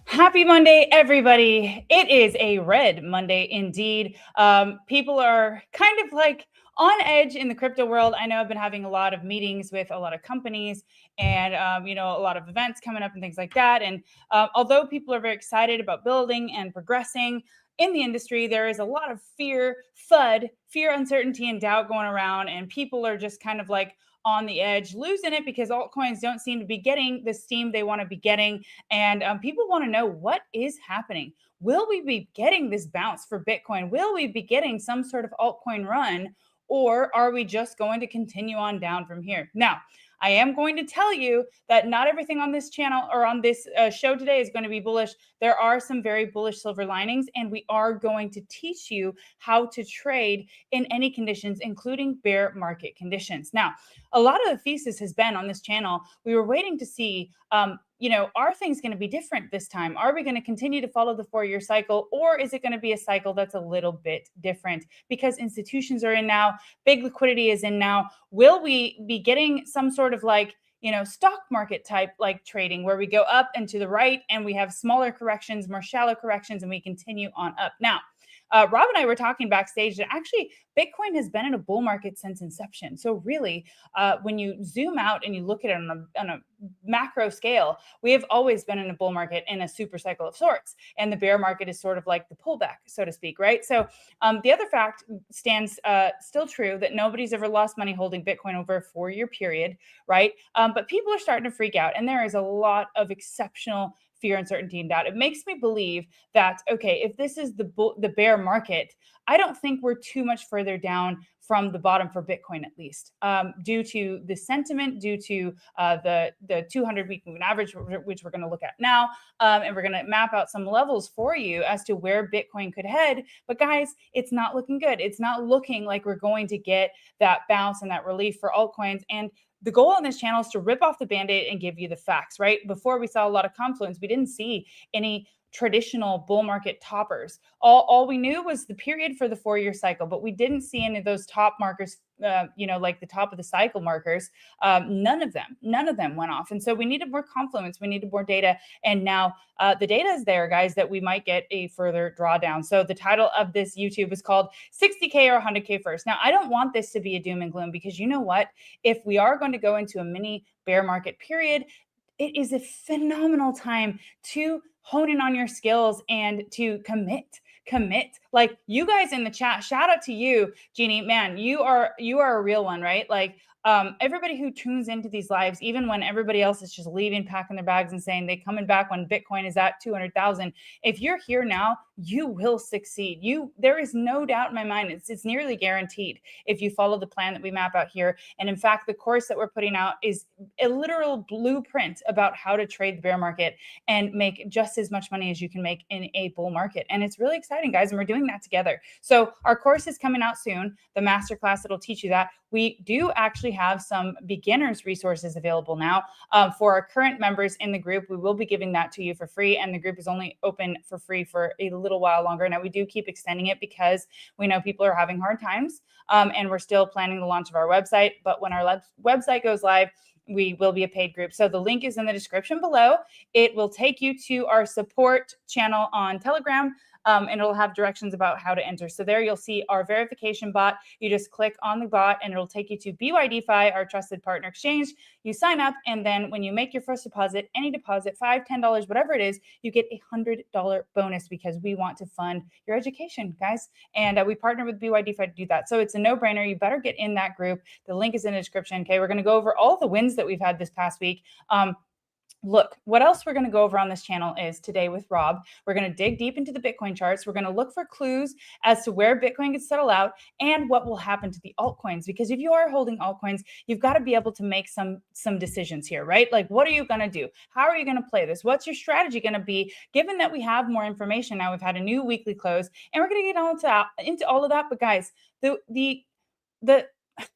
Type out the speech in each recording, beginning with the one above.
Happy Monday, everybody. It is a red Monday indeed. People are kind of like on edge in the crypto world. I know I've been having a lot of meetings with a lot of companies and, a lot of events coming up and things like that. And although people are very excited about building and progressing in the industry, there is a lot of fear, uncertainty, and doubt going around. And people are just kind of like on the edge, losing it because altcoins don't seem to be getting the steam they want to be getting. And people want to know what is happening. Will we be getting this bounce for Bitcoin? Will we be getting some sort of altcoin run? Or are we just going to continue on down from here? Now, I am going to tell you that not everything on this channel or on this show today is going to be bullish. There are some very bullish silver linings, and we are going to teach you how to trade in any conditions, including bear market conditions. Now, a lot of the thesis has been on this channel. We were waiting to see, are things going to be different this time? Are we going to continue to follow the 4-year cycle, or is it going to be a cycle that's a little bit different because institutions are in now, big liquidity is in now? Will we be getting some sort of stock market type like trading where we go up and to the right and we have smaller corrections, more shallow corrections, and we continue on up? Now, Rob and I were talking backstage that actually Bitcoin has been in a bull market since inception. So really, when you zoom out and you look at it on a macro scale, we have always been in a bull market in a super cycle of sorts. And the bear market is sort of like the pullback, so to speak, right? So the other fact stands still true that nobody's ever lost money holding Bitcoin over a 4-year period, right? But people are starting to freak out. And there is a lot of exceptional fear, uncertainty, and doubt. It makes me believe that, okay, if this is the bear market, I don't think we're too much further down from the bottom for Bitcoin, at least, due to the sentiment, due to the 200-week moving average, which we're going to look at now, and we're going to map out some levels for you as to where Bitcoin could head. But guys, it's not looking good. It's not looking like we're going to get that bounce and that relief for altcoins. And the goal on this channel is to rip off the Band-Aid and give you the facts, right? Before we saw a lot of confluence, we didn't see any traditional bull market toppers. All we knew was the period for the 4-year cycle, but we didn't see any of those top markers, like the top of the cycle markers. None of them went off. And so we needed more confluence. We needed more data. And now the data is there, guys, that we might get a further drawdown. So the title of this YouTube is called 60K or 100K first. Now, I don't want this to be a doom and gloom because you know what? If we are going to go into a mini bear market period, it is a phenomenal time to hone in on your skills and to commit. Like you guys in the chat, shout out to you, Jeannie. Man, you are a real one, right? Like everybody who tunes into these lives, even when everybody else is just leaving, packing their bags and saying they coming back when Bitcoin is at 200,000, if you're here now, you will succeed. There is no doubt in my mind. It's nearly guaranteed if you follow the plan that we map out here. And in fact, the course that we're putting out is a literal blueprint about how to trade the bear market and make just as much money as you can make in a bull market. And it's really exciting, guys. And we're doing that together. So our course is coming out soon, the masterclass that'll teach you that. We do actually have some beginners resources available now for our current members in the group. We will be giving that to you for free, and the group is only open for free for a little while longer. Now, we do keep extending it because we know people are having hard times, and we're still planning the launch of our website. But when our website goes live, we will be a paid group. So the link is in the description below. It will take you to our support channel on Telegram. And it'll have directions about how to enter. So there you'll see our verification bot. You just click on the bot and it'll take you to BYDFI, our trusted partner exchange. You sign up, and then when you make your first deposit, any deposit, $5, $10, whatever it is, you get a $100 bonus because we want to fund your education, guys. And we partner with BYDFI to do that. So it's a no-brainer. You better get in that group. The link is in the description. Okay, we're going to go over all the wins that we've had this past week. Look, what else we're going to go over on this channel is today with Rob, we're going to dig deep into the Bitcoin charts. We're going to look for clues as to where Bitcoin gets settled out and what will happen to the altcoins. Because if you are holding altcoins, you've got to be able to make some decisions here, right? Like, what are you going to do? How are you going to play this? What's your strategy going to be? Given that we have more information now, we've had a new weekly close, and we're going to get into all of that. But guys,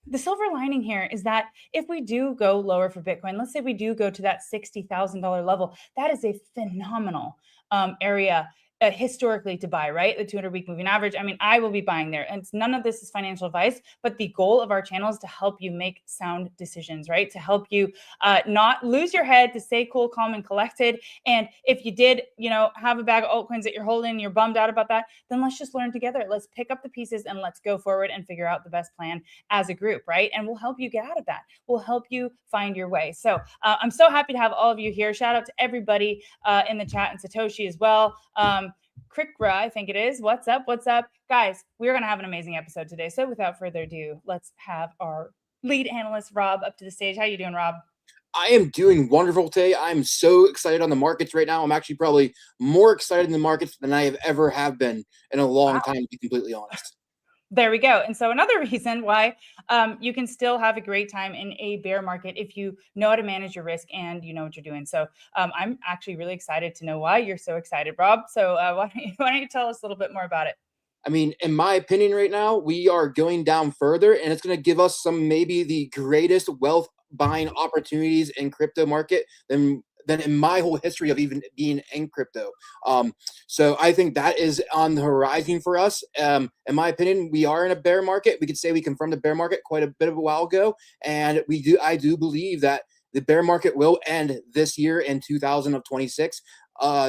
the silver lining here is that if we do go lower for Bitcoin, let's say we do go to that $60,000 level, that is a phenomenal area historically to buy, right? The 200-week moving average. I mean, I will be buying there. And none of this is financial advice, but the goal of our channel is to help you make sound decisions, right? To help you not lose your head, to stay cool, calm, and collected. And if you did, have a bag of altcoins that you're holding, you're bummed out about that, then let's just learn together. Let's pick up the pieces and let's go forward and figure out the best plan as a group, right? And we'll help you get out of that. We'll help you find your way. So I'm so happy to have all of you here. Shout out to everybody in the chat and Satoshi as well. Krikra, I think it is. What's up? What's up? Guys, we're going to have an amazing episode today. So without further ado, let's have our lead analyst, Rob, up to the stage. How you doing, Rob? I am doing wonderful today. I'm so excited on the markets right now. I'm actually probably more excited in the markets than I have been in a long time, to be completely honest. There we go. And so another reason why you can still have a great time in a bear market if you know how to manage your risk and you know what you're doing. So I'm actually really excited to know why you're so excited, Rob. So why don't you tell us a little bit more about it? I mean, in my opinion right now, we are going down further, and it's going to give us maybe the greatest wealth buying opportunities in crypto market than in my whole history of even being in crypto. So I think that is on the horizon for us. In my opinion, we are in a bear market. We could say we confirmed the bear market quite a bit of a while ago. And I do believe that the bear market will end this year in 2026.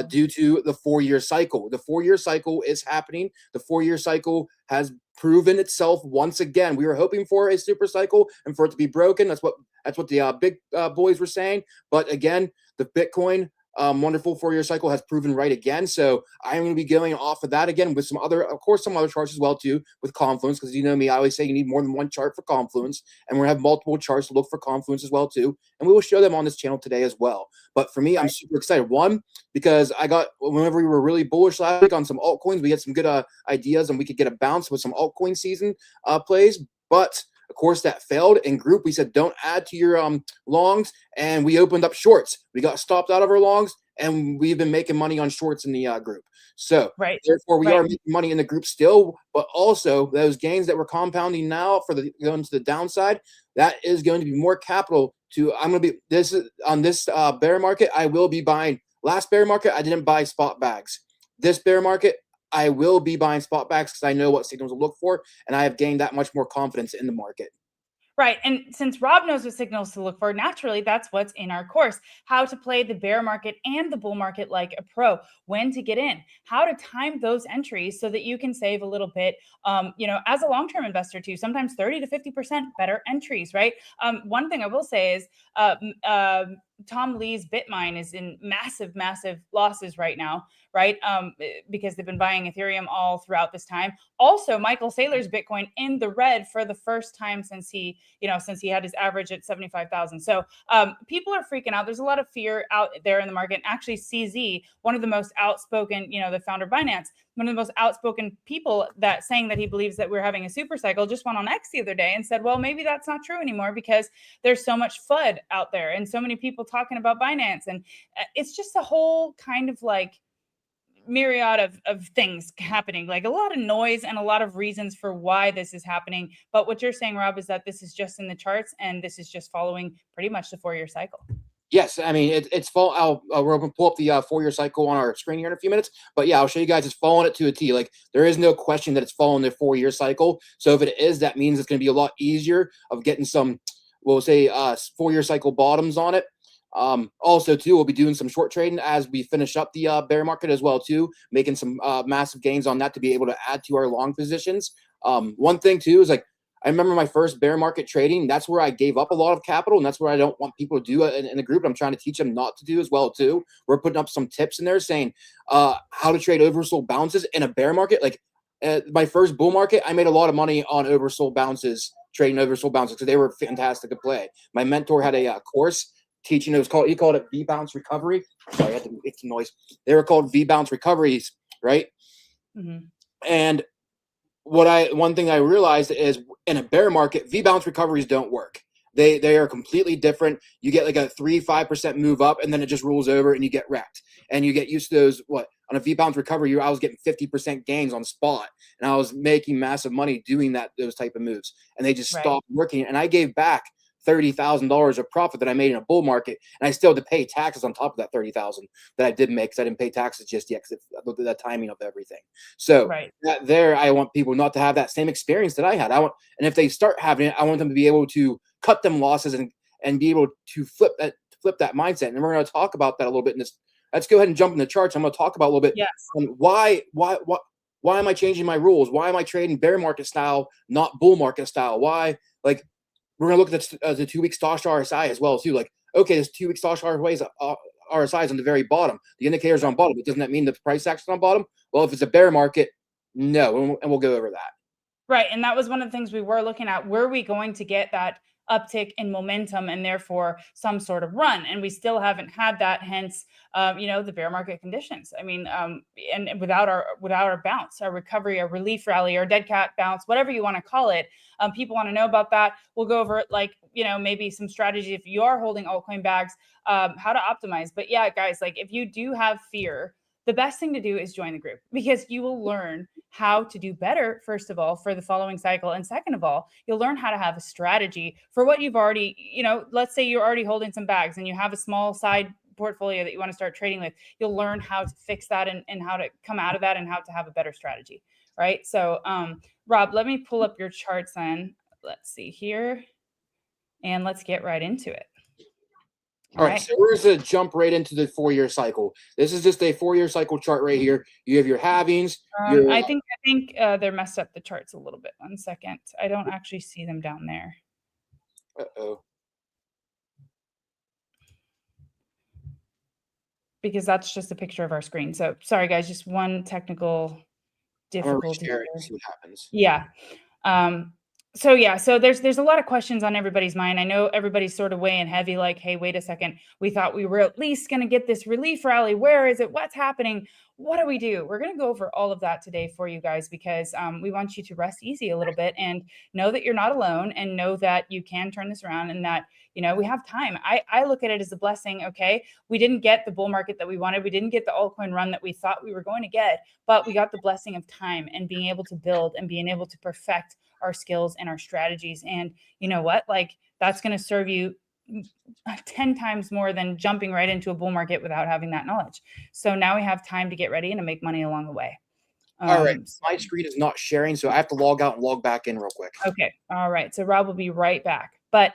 Due to the 4-year cycle. The 4-year cycle is happening. The 4-year cycle has proven itself once again. We were hoping for a super cycle and for it to be broken. That's what the big boys were saying. But again, the Bitcoin wonderful 4-year cycle has proven right again. So I'm going to be going off of that again with some other charts as well too with Confluence, because you know me, I always say you need more than one chart for Confluence, and we're going to have multiple charts to look for Confluence as well too, and we will show them on this channel today as well. But for me, I'm super excited. One, because whenever we were really bullish last week on some altcoins, we had some good ideas, and we could get a bounce with some altcoin season plays, but of course, that failed. In group, we said don't add to your longs, and we opened up shorts. We got stopped out of our longs, and we've been making money on shorts in the group. So therefore, we are making money in the group still, but also those gains that we're compounding now for going to the downside, that is going to be more capital to. I'm going to be on this bear market. I will be buying. Last bear market, I didn't buy spot bags. This bear market, I will be buying spot bags because I know what signals to look for, and I have gained that much more confidence in the market. Right. And since Rob knows what signals to look for, naturally, that's what's in our course. How to play the bear market and the bull market like a pro, when to get in, how to time those entries so that you can save a little bit, as a long-term investor too, sometimes 30 to 50% better entries, right? One thing I will say is Tom Lee's Bitmine is in massive, massive losses right now, right? Because they've been buying Ethereum all throughout this time. Also, Michael Saylor's Bitcoin in the red for the first time since he had his average at 75,000. So people are freaking out. There's a lot of fear out there in the market. Actually, CZ, one of the most outspoken, the founder of Binance, one of the most outspoken people that saying that he believes that we're having a super cycle, just went on X the other day and said, well, maybe that's not true anymore because there's so much FUD out there and so many people talking about Binance. And it's just a whole kind of like myriad of things happening, like a lot of noise and a lot of reasons for why this is happening. But what you're saying, Rob, is that this is just in the charts and this is just following pretty much the 4-year cycle. Yes, I mean it's fall. We're going to pull up the 4-year cycle on our screen here in a few minutes. But yeah, I'll show you guys it's following it to a T. Like there is no question that it's following the 4-year cycle. So if it is, that means it's going to be a lot easier of getting some, we'll say, 4-year cycle bottoms on it. Also too, we'll be doing some short trading as we finish up the bear market as well too, making some massive gains on that to be able to add to our long positions. One thing too is like, I remember my first bear market trading. That's where I gave up a lot of capital, and that's where I don't want people to do it in the group. I'm trying to teach them not to do as well too. We're putting up some tips in there saying how to trade oversold bounces in a bear market. Like my first bull market, I made a lot of money on oversold bounces, trading oversold bounces because they were fantastic to play. My mentor had a course teaching. He called it V bounce recovery. Sorry, I had to make some noise. They were called V bounce recoveries, right? Mm-hmm. And one thing I realized is in a bear market, V bounce recoveries don't work. They are completely different. You get like a 3-5% move up, and then it just rolls over, and you get wrecked. And you get used to those. What on a V bounce recovery, I was getting 50% gains on spot, and I was making massive money doing those type of moves, and they just stopped working. And I gave back $30,000 of profit that I made in a bull market, and I still had to pay taxes on top of that 30,000 that I did make because I didn't pay taxes just yet because of the timing of everything. So I want people not to have that same experience that I had. And if they start having it, I want them to be able to cut them losses and be able to flip that mindset. And we're going to talk about that a little bit in this. Let's go ahead and jump in the charts. I'm going to talk about a little bit why am I changing my rules? Why am I trading bear market style, not bull market style? Why like. We're going to look at the 2-week Stosh RSI as well, too. Like, okay, this 2-week Stosh RSI is on the very bottom. The indicators are on bottom. But doesn't that mean the price action is on bottom? Well, if it's a bear market, no. And we'll go over that. Right. And that was one of the things we were looking at. Were we going to get that uptick in momentum and therefore some sort of run? And we still haven't had that, hence, the bear market conditions. I mean, and without our bounce, our recovery, our relief rally, our dead cat bounce, whatever you want to call it, people want to know about that. We'll go over like, maybe some strategy if you are holding altcoin bags, how to optimize. But yeah, guys, like if you do have fear, the best thing to do is join the group because you will learn how to do better, first of all, for the following cycle. And second of all, you'll learn how to have a strategy for what you've already, let's say you're already holding some bags and you have a small side portfolio that you want to start trading with. You'll learn how to fix that and how to come out of that and how to have a better strategy. Right. So, Rob, let me pull up your charts then. Let's see here. And let's get right into it. All right, so we're going to jump right into the 4-year cycle. This is just a 4-year cycle chart right here. You have your halvings. I think they're messed up the charts a little bit. 1 second. I don't actually see them down there. Uh-oh. Because that's just a picture of our screen. So sorry, guys, just one technical difficulty. See what happens. Yeah. So there's a lot of questions on everybody's mind. I know everybody's sort of weighing heavy, like, hey, wait a second. We thought we were at least going to get this relief rally. Where is it? What's happening? What do we do? We're going to go over all of that today for you guys because we want you to rest easy a little bit and know that you're not alone and know that you can turn this around and that, we have time. I look at it as a blessing. Okay. We didn't get the bull market that we wanted. We didn't get the altcoin run that we thought we were going to get, but we got the blessing of time and being able to build and being able to perfect our skills and our strategies. And you know what? Like that's going to serve you 10 times more than jumping right into a bull market without having that knowledge. So now we have time to get ready and to make money along the way. All right. My screen is not sharing, so I have to log out and log back in real quick. Okay. All right. So Rob will be right back. But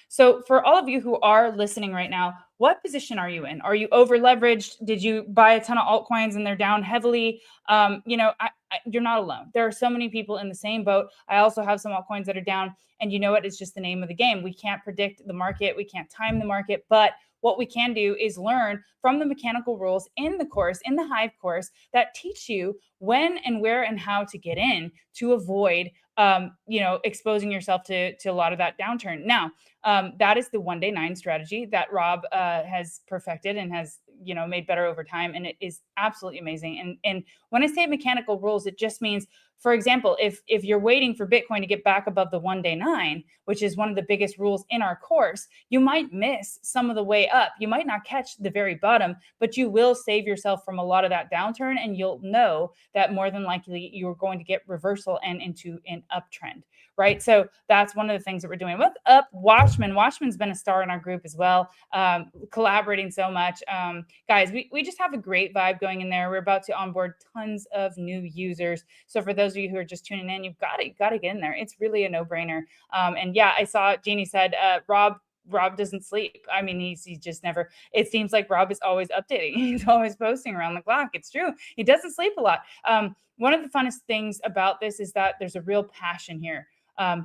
so for all of you who are listening right now, what position are you in? Are you over leveraged? Did you buy a ton of altcoins and they're down heavily? You're not alone. There are so many people in the same boat. I also have some altcoins that are down, and you know what? It's just the name of the game. We can't predict the market. We can't time the market. But what we can do is learn from the mechanical rules in the course, in the Hive course, that teach you when and where and how to get in to avoid exposing yourself to a lot of that downturn. Now, that is the 1-day 9 strategy that Rob has perfected and has made better over time, and it is absolutely amazing. And when I say mechanical rules, it just means, for example, if you're waiting for Bitcoin to get back above the 1-day 9, which is one of the biggest rules in our course, you might miss some of the way up. You might not catch the very bottom, but you will save yourself from a lot of that downturn, and you'll know that more than likely you're going to get reversal and into an uptrend, right? So that's one of the things that we're doing with Watchman. Watchman's been a star in our group as well, collaborating so much. Guys, we just have a great vibe going in there. We're about to onboard tons of new users. So for those of you who are just tuning in, you've got to get in there. It's really a no-brainer. And yeah, I saw Jeannie said, Rob doesn't sleep. I mean, he's just never, it seems like Rob is always updating. He's always posting around the clock. It's true. He doesn't sleep a lot. One of the funnest things about this is that there's a real passion here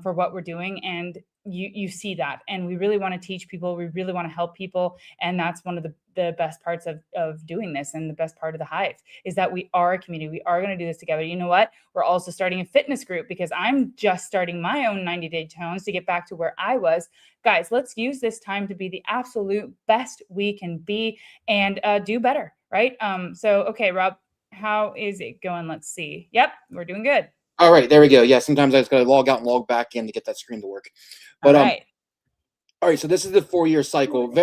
for what we're doing. And you see that. And we really want to teach people. We really want to help people. And that's one of the best parts of doing this. And the best part of the Hive is that we are a community. We are going to do this together. You know what? We're also starting a fitness group because I'm just starting my own 90-day challenge to get back to where I was. Guys, let's use this time to be the absolute best we can be and do better, right? Okay, Rob, how is it going? Let's see. Yep, we're doing good. All right, there we go. Yeah, sometimes I just got to log out and log back in to get that screen to work. But all right. All right, so this is the 4-year cycle.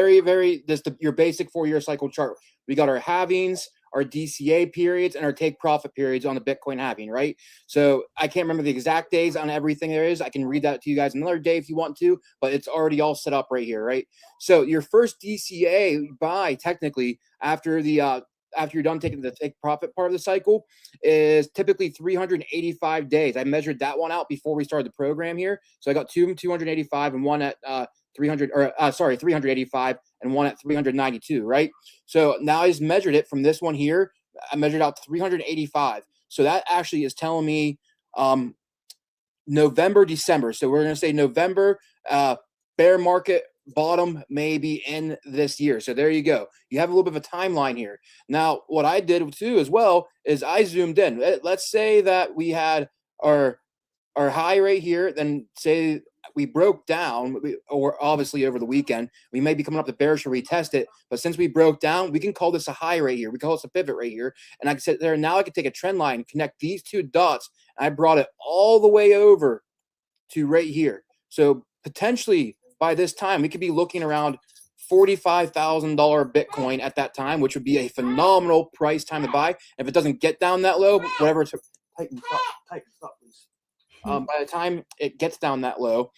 Your basic 4-year cycle chart. We got our halvings, our DCA periods, and our take profit periods on the Bitcoin halving, right? So I can't remember the exact days on everything there is. I can read that to you guys another day if you want to, but it's already all set up right here, right? So your first DCA buy, technically, after you're done taking the take profit part of the cycle, is typically 385 days. I measured that one out before we started the program here. So I got 285 and one at 385 and one at 392, right? So now I just measured it from this one here. I measured out 385. So that actually is telling me November, December. So we're going to say November, bear market bottom maybe in this year. So there you go. You have a little bit of a timeline here. Now, what I did too as well is I zoomed in. Let's say that we had our high right here, then say we broke down, or obviously over the weekend, we may be coming up to bearish or retest it. But since we broke down, we can call this a high right here. We call this a pivot right here. And I can sit there, now I can take a trend line, connect these two dots, and I brought it all the way over to right here. So potentially by this time, we could be looking around $45,000 Bitcoin at that time, which would be a phenomenal price time to buy. If it doesn't get down that low, whatever, tighten up, please. By the time it gets down that low,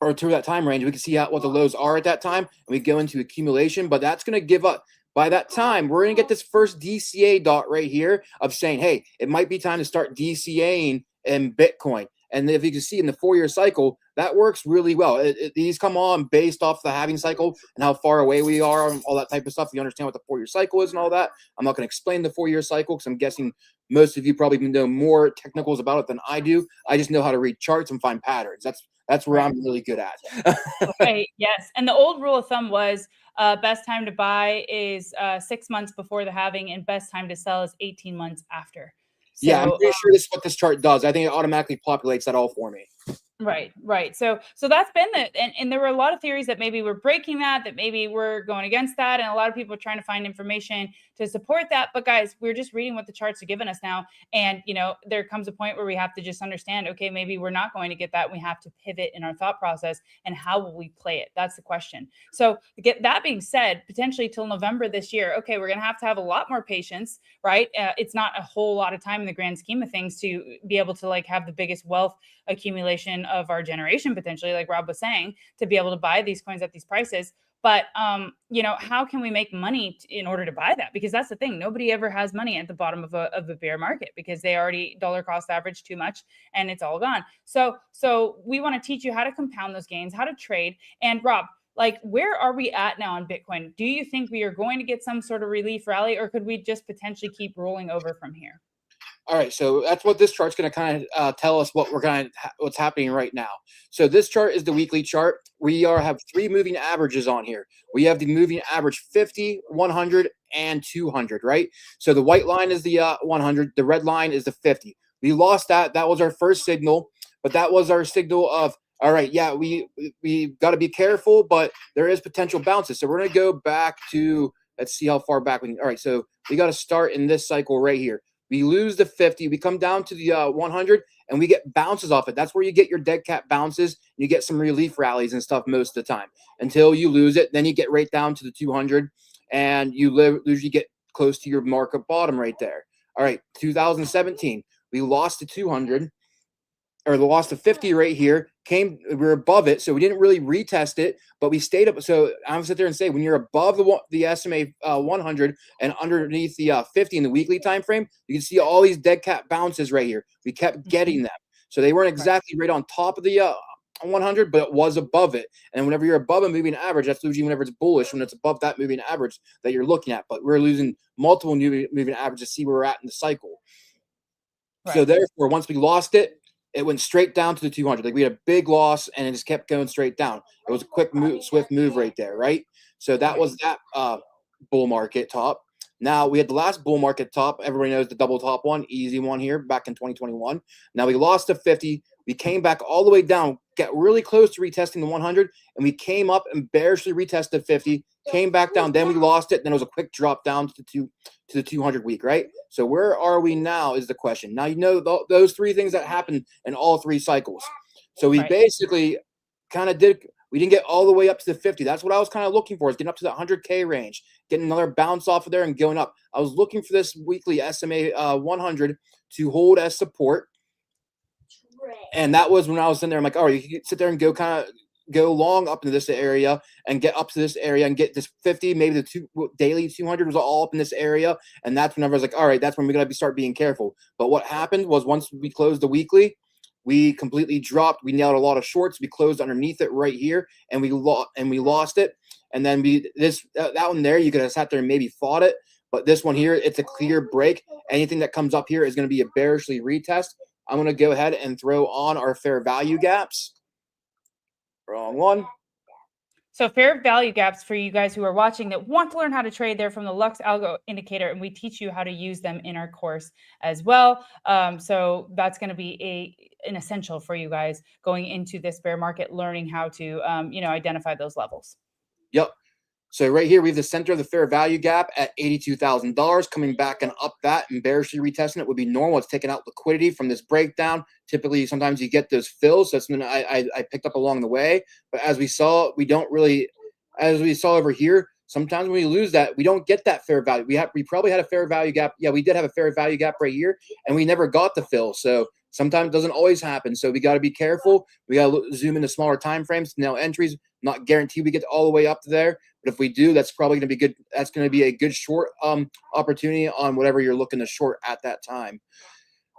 or to that time range, we can see what the lows are at that time, and we go into accumulation. But that's going to give up. By that time, we're going to get this first DCA dot right here of saying, hey, it might be time to start DCAing in Bitcoin. And if you can see in the 4-year cycle, that works really well. These come on based off the halving cycle and how far away we are and all that type of stuff. You understand what the 4-year cycle is and all that. I'm not going to explain the 4-year cycle because I'm guessing most of you probably know more technicals about it than I do. I just know how to read charts and find patterns. That's where I'm really good at. Okay, yes. And the old rule of thumb was best time to buy is 6 months before the halving, and best time to sell is 18 months after. So, yeah, I'm pretty sure this is what this chart does. I think it automatically populates that all for me. Right. So that's been and there were a lot of theories that maybe we're breaking that maybe we're going against that. And a lot of people are trying to find information to support that. But guys, we're just reading what the charts are giving us now. And, there comes a point where we have to just understand, okay, maybe we're not going to get that. We have to pivot in our thought process, and how will we play it? That's the question. So that being said, potentially till November this year, okay, we're going to have a lot more patience, right? It's not a whole lot of time in the grand scheme of things to be able to have the biggest wealth accumulation of our generation, potentially, like Rob was saying, to be able to buy these coins at these prices. But, how can we make money in order to buy that? Because that's the thing. Nobody ever has money at the bottom of a bear market because they already dollar cost average too much and it's all gone. So we want to teach you how to compound those gains, how to trade. And Rob, where are we at now on Bitcoin? Do you think we are going to get some sort of relief rally, or could we just potentially keep rolling over from here? All right, so that's what this chart's going to kind of tell us what's happening right now. So this chart is the weekly chart. We have 3 moving averages on here. We have the moving average 50, 100, and 200, right? So the white line is the 100, the red line is the 50. We lost that. That was our first signal, but that was our signal of, all right, yeah, we got to be careful, but there is potential bounces. So we're going to go back to, let's see how far back we can. All right, so we got to start in this cycle right here. We lose the 50. We come down to the 100, and we get bounces off it. That's where you get your dead cat bounces. You get some relief rallies and stuff most of the time until you lose it. Then you get right down to the 200, and you usually get close to your market bottom right there. All right, 2017, we lost to 200. Or the loss to 50 right here we were above it, so we didn't really retest it, but we stayed up. So I'm gonna sit there and say, when you're above the SMA 100 and underneath the 50 in the weekly time frame, you can see all these dead cat bounces right here. We kept getting them, so they weren't exactly right on top of the 100, but it was above it. And whenever you're above a moving average, that's usually whenever it's bullish, when it's above that moving average that you're looking at. But we're losing multiple moving averages to see where we're at in the cycle. Right. So therefore, once we lost it, it went straight down to the 200. Like we had a big loss, and it just kept going straight down. It was a quick move, swift move right there, right? So that was that bull market top. Now we had the last bull market top. Everybody knows the double top one, easy one here back in 2021. Now we lost to 50. We came back all the way down, got really close to retesting the 100, and we came up and barely retested 50, came back down. Then we lost it. Then it was a quick drop down to the 200 week, right? So where are we now is the question. Now, you know, those 3 things that happened in all 3 cycles. So we basically kind of we didn't get all the way up to the 50. That's what I was kind of looking for, is getting up to the 100K range, getting another bounce off of there and going up. I was looking for this weekly SMA 100 to hold as support. And that was when I was in there. I'm like, all right, you can sit there and go long up into this area and get up to this area and get this 50, maybe the daily 200 was all up in this area. And that's whenever I was like, all right, that's when we're going to start being careful. But what happened was, once we closed the weekly, we completely dropped. We nailed a lot of shorts. We closed underneath it right here, and we lost it. And then that one there, you could have sat there and maybe fought it. But this one here, it's a clear break. Anything that comes up here is going to be a bearishly retest. I'm going to go ahead and throw on our fair value gaps. Wrong one. So fair value gaps, for you guys who are watching that want to learn how to trade, they're from the Lux Algo Indicator, and we teach you how to use them in our course as well. So that's going to be an essential for you guys going into this bear market, learning how to identify those levels. Yep. So right here, we have the center of the fair value gap at $82,000, coming back and up that and bearishly retesting it would be normal. It's taking out liquidity from this breakdown. Typically, sometimes you get those fills. So that's something I picked up along the way. But as we saw, as we saw over here, sometimes when we lose that, we don't get that fair value. We probably had a fair value gap. Yeah, we did have a fair value gap right here, and we never got the fill. So sometimes it doesn't always happen. So we got to be careful. We got to zoom into smaller time frames. Now entries, not guaranteed we get all the way up to there. But if we do, that's probably going to be good. That's going to be a good short opportunity on whatever you're looking to short at that time.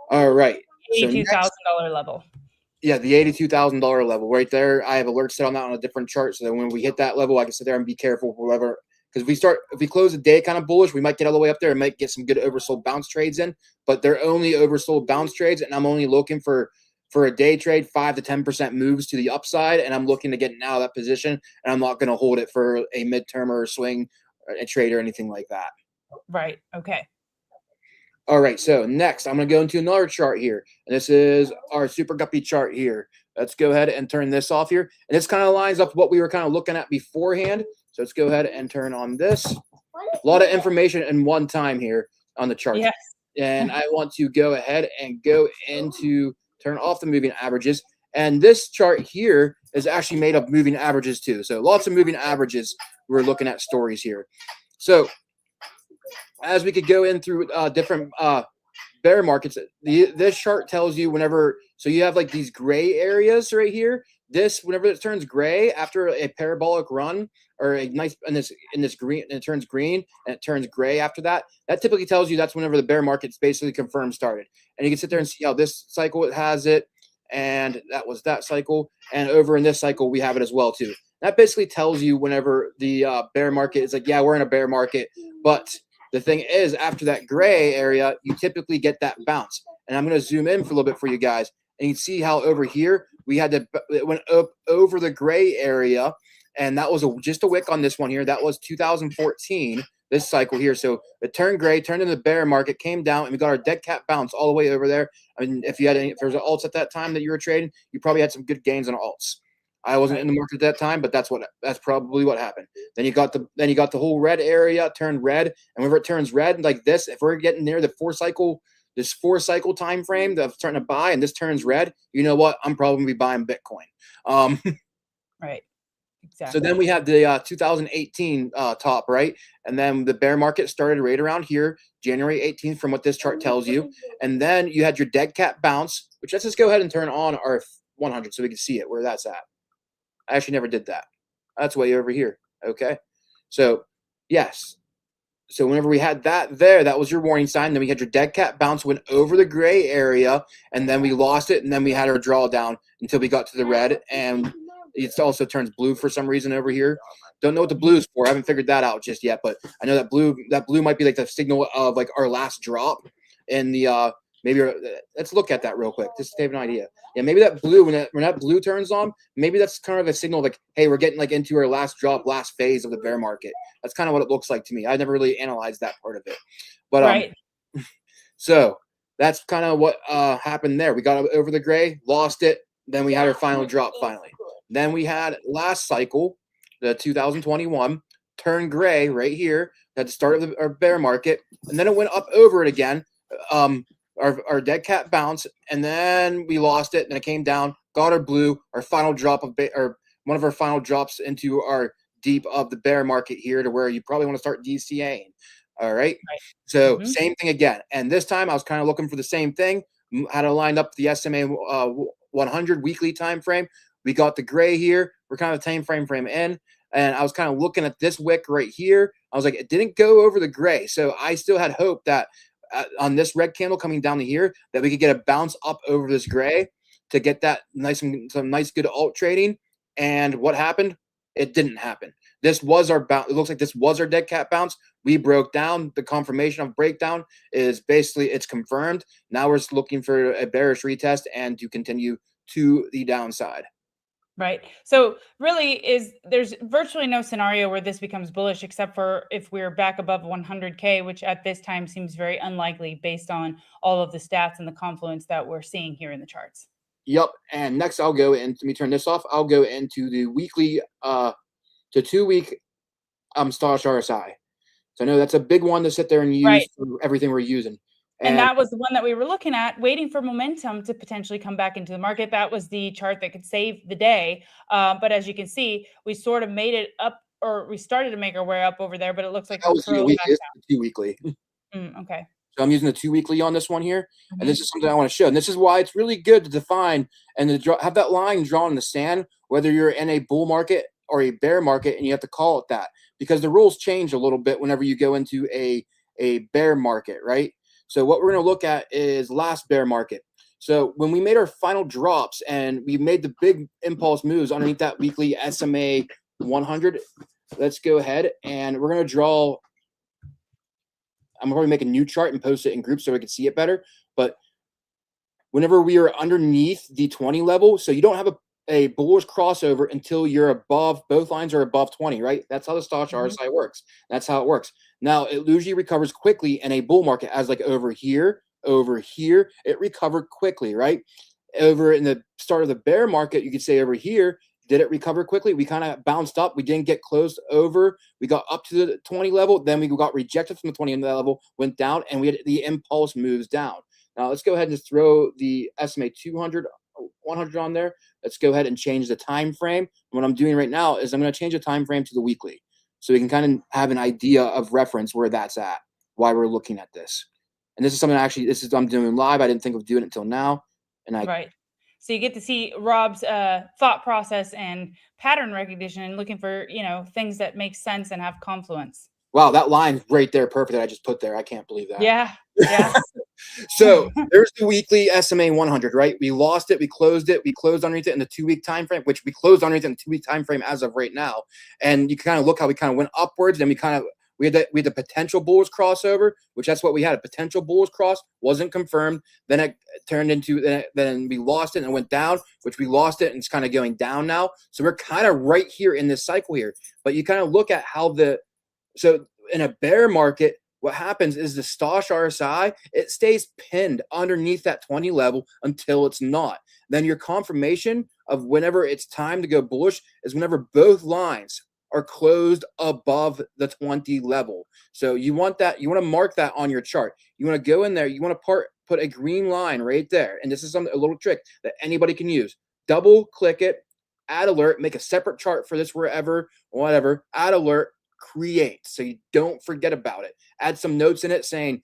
All right. $82,000 level. Yeah, the $82,000 level right there. I have alerts set on that on a different chart, so that when we hit that level, I can sit there and be careful for whatever. Because if we close the day kind of bullish, we might get all the way up there and might get some good oversold bounce trades in. But they're only oversold bounce trades, and I'm only looking for a day trade 5 to 10% moves to the upside, and I'm looking to get out of that position, and I'm not going to hold it for a midterm or a swing or a trade or anything like that. Right. Okay. All right, so next I'm going to go into another chart here, and this is our super guppy chart here. Let's go ahead and turn this off here, and this kind of lines up with what we were kind of looking at beforehand. So let's go ahead and turn on this. A lot of information in one time here on the chart. Yes. And I want to go ahead and go into turn off the moving averages. And this chart here is actually made of moving averages too. So lots of moving averages. We're looking at stories here. So as we could go in through different bear markets, this chart tells you whenever, so you have like these gray areas right here. This, whenever it turns gray after a parabolic run or a nice in this green, and it turns green and it turns gray after that, that typically tells you that's whenever the bear market's basically confirmed started. And you can sit there and see how this cycle it has it, and that was that cycle, and over in this cycle we have it as well too. That basically tells you whenever the bear market is like, yeah, we're in a bear market, but the thing is, after that gray area, you typically get that bounce. And I'm going to zoom in for a little bit for you guys. And you can see how over here, it went up over the gray area. And that was just a wick on this one here. That was 2014, this cycle here. So it turned gray, turned into the bear market, came down, and we got our dead cat bounce all the way over there. I mean, if there was alts at that time that you were trading, you probably had some good gains on alts. I wasn't in the market at that time, but that's probably what happened. Then you got the whole red area turned red, and whenever it turns red like this, if we're getting near the four cycle time frame that's starting to buy, and this turns red, you know what? I'm probably gonna be buying Bitcoin. Right. Exactly. So then we have the 2018 top, right? And then the bear market started right around here, January 18th, from what this chart tells you. And then you had your dead cat bounce, which let's just go ahead and turn on our 100 so we can see it where that's at. I actually never did that. That's way over here. Okay. So yes. So whenever we had that there, that was your warning sign. Then we had your dead cat bounce, went over the gray area, and then we lost it. And then we had our drawdown until we got to the red. And it also turns blue for some reason over here. Don't know what the blue is for. I haven't figured that out just yet, but I know that blue might be like the signal of like our last drop in the let's look at that real quick just to have an idea. Yeah, maybe that blue, when that blue turns on, maybe that's kind of a signal like, hey, we're getting like into our last drop, last phase of the bear market. That's kind of what it looks like to me. I never really analyzed that part of it, but right. So that's kind of what happened there. We got over the gray, lost it, then we had our final drop finally. Then we had last cycle, the 2021, turn gray right here at the start of our bear market, and then it went up over it again. Our dead cat bounce, and then we lost it. Then it came down, got our blue, our final drop or one of our final drops into our deep of the bear market here, to where you probably want to start DCAing. All right. So same thing again, and this time I was kind of looking for the same thing. Had to line up the SMA 100 weekly time frame. We got the gray here. We're kind of time frame in, and I was kind of looking at this wick right here. I was like, it didn't go over the gray, so I still had hope that on this red candle coming down to here, that we could get a bounce up over this gray to get that some nice good alt trading. And what happened? It didn't happen. This was our bounce. It looks like this was our dead cat bounce. We broke down. The confirmation of breakdown is basically it's confirmed. Now we're just looking for a bearish retest and to continue to the downside. Right. So really there's virtually no scenario where this becomes bullish, except for if we're back above 100K, which at this time seems very unlikely based on all of the stats and the confluence that we're seeing here in the charts. Yep. And next I'll go in, let me turn this off. I'll go into the weekly to 2 week Stosh RSI. So I know that's a big one to sit there and use for everything we're using. And that was the one that we were looking at, waiting for momentum to potentially come back into the market. That was the chart that could save the day. But as you can see, we sort of made it up, or we started to make our way up over there, but it looks like that was the 2 weekly. Okay. So I'm using the 2 weekly on this one here. And this is something I want to show. And this is why it's really good to define and to have that line drawn in the sand, whether you're in a bull market or a bear market, and you have to call it that, because the rules change a little bit whenever you go into a bear market, right? So what we're going to look at is last bear market. So when we made our final drops and we made the big impulse moves underneath that weekly SMA 100, let's go ahead and we're going to draw. I'm going to make a new chart and post it in groups so we can see it better. But whenever we are underneath the 20 level, so you don't have a bullish crossover until you're above, both lines are above 20, right? That's how the Stoch RSI works. That's how it works. Now, it usually recovers quickly in a bull market, as like over here, it recovered quickly, right? Over in the start of the bear market, you could say over here, did it recover quickly? We kind of bounced up. We didn't get closed over. We got up to the 20 level. Then we got rejected from the 20 level, went down, and we had the impulse moves down. Now, let's go ahead and just throw the SMA 200, 100 on there. Let's go ahead and change the time frame. What I'm doing right now is I'm going to change the time frame to the weekly, so we can kind of have an idea of reference where that's at, why we're looking at this. And this is something I'm doing live. I didn't think of doing it until now. And so you get to see Rob's thought process and pattern recognition and looking for, things that make sense and have confluence. Wow, that line right there, perfect, that I just put there. I can't believe that. Yeah. So there's the weekly SMA 100, right? We lost it. We closed underneath it in the 2 week time frame, which we closed underneath in the 2 week time frame as of right now. And you can kind of look how we kind of went upwards. Then We had the potential bullish crossover, which that's what we had, a potential bullish cross, wasn't confirmed. Then it turned into, then we lost it and it went down, which we lost it and it's kind of going down now. So we're kind of right here in this cycle here. But you kind of look at how so in a bear market, what happens is the Stosh RSI, it stays pinned underneath that 20 level until it's not. Then your confirmation of whenever it's time to go bullish is whenever both lines are closed above the 20 level. So you want that, you want to mark that on your chart. You want to go in there, you want to put a green line right there. And this is a little trick that anybody can use. Double click it, add alert, make a separate chart for this wherever, whatever, add alert, create, so you don't forget about it. Add some notes in it saying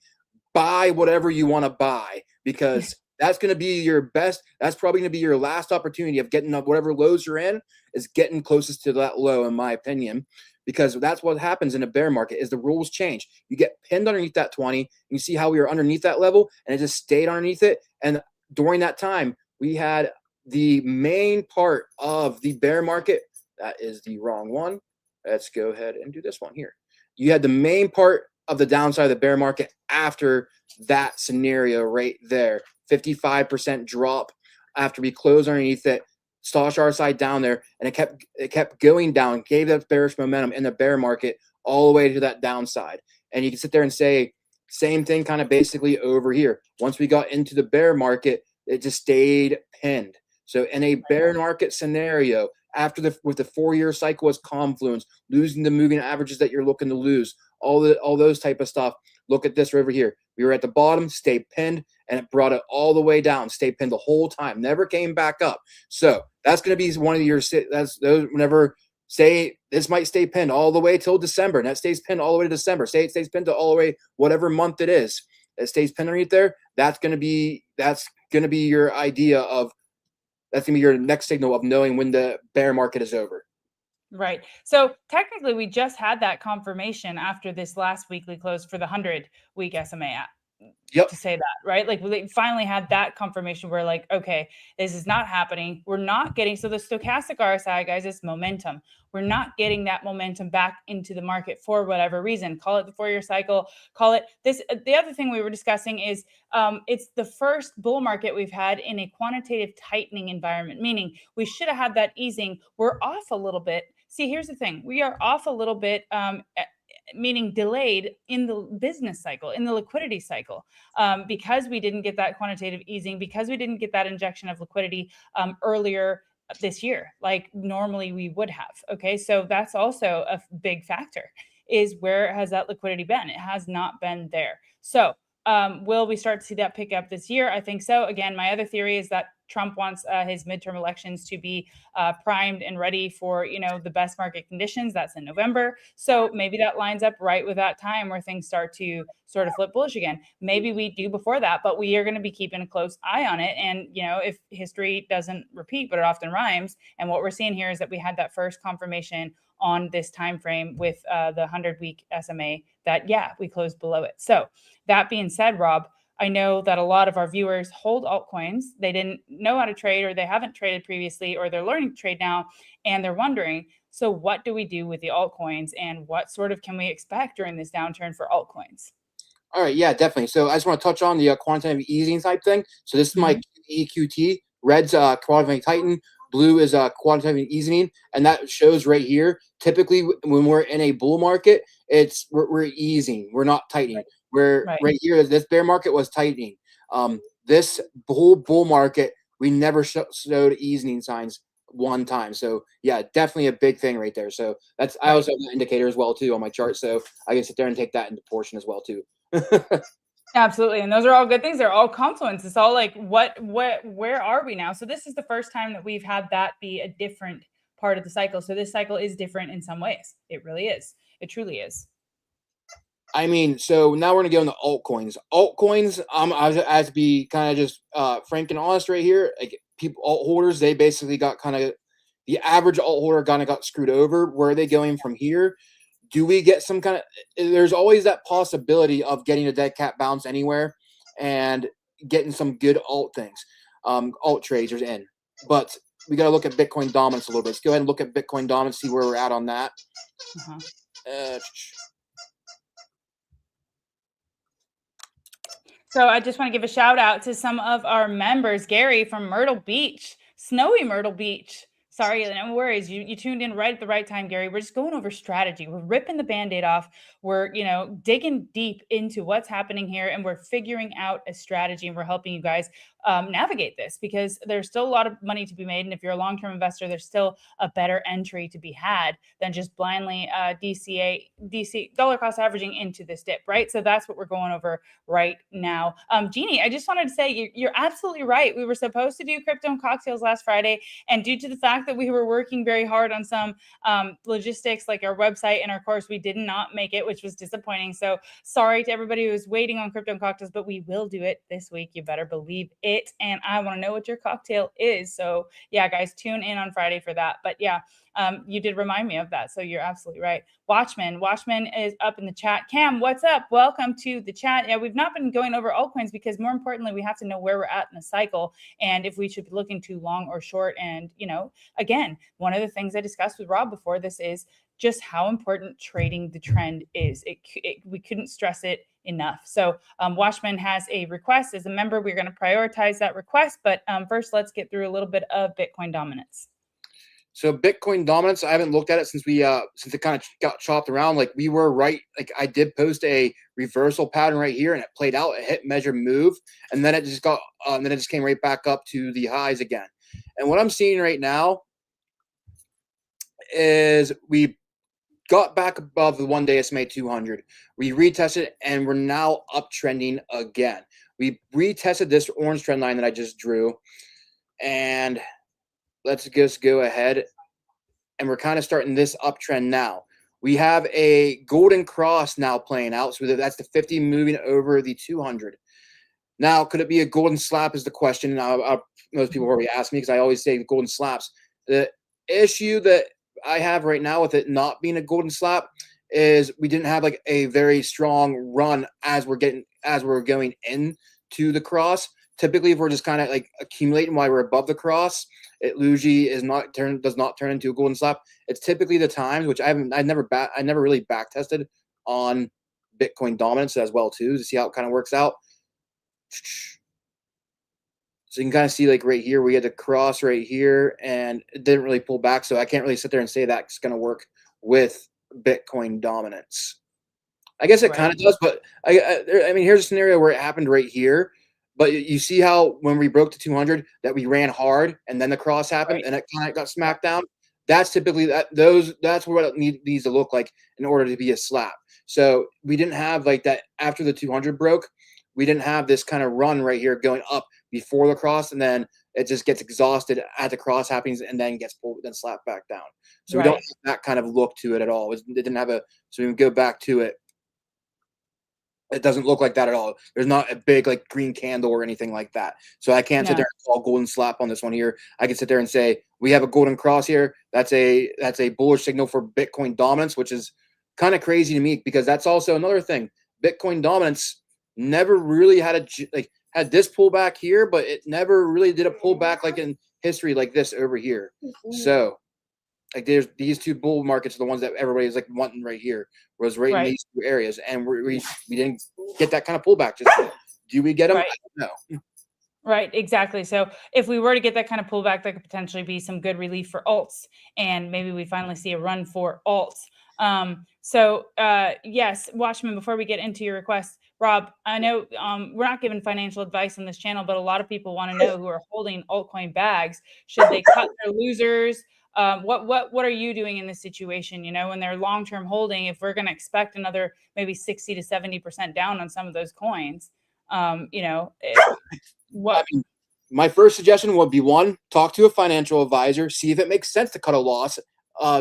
buy whatever you want to buy, because that's going to be your best. That's probably going to be your last opportunity of getting up whatever lows you're in, is getting closest to that low, in my opinion, because that's what happens in a bear market is the rules change. You get pinned underneath that 20, and you see how we were underneath that level and it just stayed underneath it. And during that time, we had the main part of the bear market. That is the wrong one. Let's go ahead and do this one here. You had the main part of the downside of the bear market after that scenario right there. 55% drop after we closed underneath it. Stosh RSI down there, and it kept going down, gave that bearish momentum in the bear market all the way to that downside. And you can sit there and say, same thing kind of basically over here. Once we got into the bear market, it just stayed pinned. So in a bear market scenario, after with the 4-year cycle as confluence, losing the moving averages that you're looking to lose, all those type of stuff. Look at this over here. We were at the bottom, stayed pinned, and it brought it all the way down, stayed pinned the whole time, never came back up. So that's going to be one of your, that's those, whenever, say this might stay pinned all the way till December, and that stays pinned all the way to December. Say it stays pinned to all the way, whatever month it is, it stays pinned underneath there. That's going to be your idea of, that's going to be your next signal of knowing when the bear market is over. Right. So technically, we just had that confirmation after this last weekly close for the 100-week SMA. Yep. To say that, right? Like we finally had that confirmation. We're like, okay, this is not happening. We're not getting, so the stochastic RSI, guys, is momentum. We're not getting that momentum back into the market for whatever reason. Call it the 4-year cycle, call it this. The other thing we were discussing is it's the first bull market we've had in a quantitative tightening environment, meaning we should have had that easing. We're off a little bit. See, here's the thing. We are off a little bit, meaning delayed in the business cycle, in the liquidity cycle, because we didn't get that quantitative easing, because we didn't get that injection of liquidity earlier this year, like normally we would have. Okay, so that's also a big factor, is where has that liquidity been? It has not been there. So will we start to see that pick up this year? I think so. Again, my other theory is that Trump wants his midterm elections to be primed and ready for, the best market conditions. That's in November. So maybe that lines up right with that time where things start to sort of flip bullish again. Maybe we do before that, but we are going to be keeping a close eye on it. And, if history doesn't repeat, but it often rhymes. And what we're seeing here is that we had that first confirmation on this time frame with the 100-week SMA that, yeah, we closed below it. So that being said, Rob, I know that a lot of our viewers hold altcoins. They didn't know how to trade, or they haven't traded previously, or they're learning to trade now, and they're wondering, so what do we do with the altcoins, and what sort of can we expect during this downturn for altcoins? All right, yeah, definitely. So I just want to touch on the quantitative easing type thing. So this is my EQT. Red's quantitative tighten. Blue is quantitative easing, and that shows right here. Typically, when we're in a bull market, we're easing. We're not tightening. Where right here, this bear market was tightening. This bull market, we never showed easing signs one time. So yeah, definitely a big thing right there. So that's I also have an indicator as well too on my chart, so I can sit there and take that into portion as well too. Absolutely. And those are all good things. They're all confluence. It's all like, where are we now? So this is the first time that we've had that be a different part of the cycle. So this cycle is different in some ways. It really is. It truly is. I mean, so now we're gonna go into altcoins. Altcoins, I have to be kind of just frank and honest right here. Like alt holders, they basically got kind of, the average alt holder kind of got screwed over. Where are they going from here? Do we get some kind of, there's always that possibility of getting a dead cat bounce anywhere and getting some good alt things, alt trades in. But we got to look at Bitcoin dominance a little bit. Let's go ahead and look at Bitcoin dominance, see where we're at on that. So I just want to give a shout out to some of our members. Gary from Myrtle Beach, snowy Myrtle Beach. Sorry, no worries. You tuned in right at the right time, Gary. We're just going over strategy. We're ripping the Band-Aid off. We're, digging deep into what's happening here, and we're figuring out a strategy, and we're helping you guys navigate this, because there's still a lot of money to be made. And if you're a long-term investor, there's still a better entry to be had than just blindly DC dollar cost averaging into this dip, right? So that's what we're going over right now. Jeannie, I just wanted to say you're absolutely right. We were supposed to do crypto and cocktails last Friday, and due to the fact that we were working very hard on some logistics, like our website and our course, we did not make it, which was disappointing. So sorry to everybody who was waiting on crypto and cocktails, but we will do it this week. You better believe it. And I want to know what your cocktail is. So yeah, guys, tune in on Friday for that. But yeah, you did remind me of that. So you're absolutely right. Watchman is up in the chat. Cam, what's up? Welcome to the chat. Yeah, we've not been going over altcoins because more importantly, we have to know where we're at in the cycle and if we should be looking too long or short. And, again, one of the things I discussed with Rob before this is just how important trading the trend is. We couldn't stress it enough. So Watchman has a request. As a member, we're going to prioritize that request. But first, let's get through a little bit of Bitcoin dominance. So Bitcoin dominance, I haven't looked at it since it kind of got chopped around. Like we were right. Like I did post a reversal pattern right here, and it played out a hit, measure, move, and then it just came right back up to the highs again. And what I'm seeing right now is we got back above the 1-day SMA 200. We retested, and we're now uptrending again. We retested this orange trend line that I just drew, and let's just go ahead, and we're kind of starting this uptrend now. We have a golden cross now playing out, so that's the 50 moving over the 200. Now, could it be a golden slap is the question. Most people already ask me because I always say golden slaps. The issue that I have right now with it not being a golden slap is we didn't have like a very strong run as we're going into the cross. Typically, if we're just kind of like accumulating while we're above the cross, it usually does not turn into a golden slap. It's typically the times, which I never really back tested on Bitcoin dominance as well too, to see how it kind of works out. So you can kind of see like right here, we had the cross right here, and it didn't really pull back. So I can't really sit there and say that's going to work with Bitcoin dominance. I guess it kind of does, but I mean, here's a scenario where it happened right here. But you see how when we broke to 200 that we ran hard and then the cross happened and it kind of got smacked down. That's typically that's what it needs to look like in order to be a slap. So we didn't have like that after the 200 broke. We didn't have this kind of run right here going up before the cross, and then it just gets exhausted at the cross happens and then gets pulled, then slapped back down. So we don't have that kind of look to it at all. It didn't have so we can go back to it. It doesn't look like that at all. There's not a big like green candle or anything like that. So I can't sit there and call golden slap on this one here. I can sit there and say we have a golden cross here. That's a bullish signal for Bitcoin dominance, which is kind of crazy to me because that's also another thing. Bitcoin dominance never really had this pullback here, but it never really did a pullback like in history like this over here. So like there's these two bull markets are the ones that everybody's like wanting right here, was right in these two areas, and we didn't get that kind of pullback. Just do we get them? I don't know. Right, exactly. So if we were to get that kind of pullback, that could potentially be some good relief for alts, and maybe we finally see a run for alts. Yes, Watchman, before we get into your request, Rob, I know we're not giving financial advice on this channel, but a lot of people want to know who are holding altcoin bags. Should they cut their losers? What are you doing in this situation? When they're long-term holding, if we're going to expect another maybe 60 to 70% down on some of those coins, what? I mean, my first suggestion would be talk to a financial advisor, see if it makes sense to cut a loss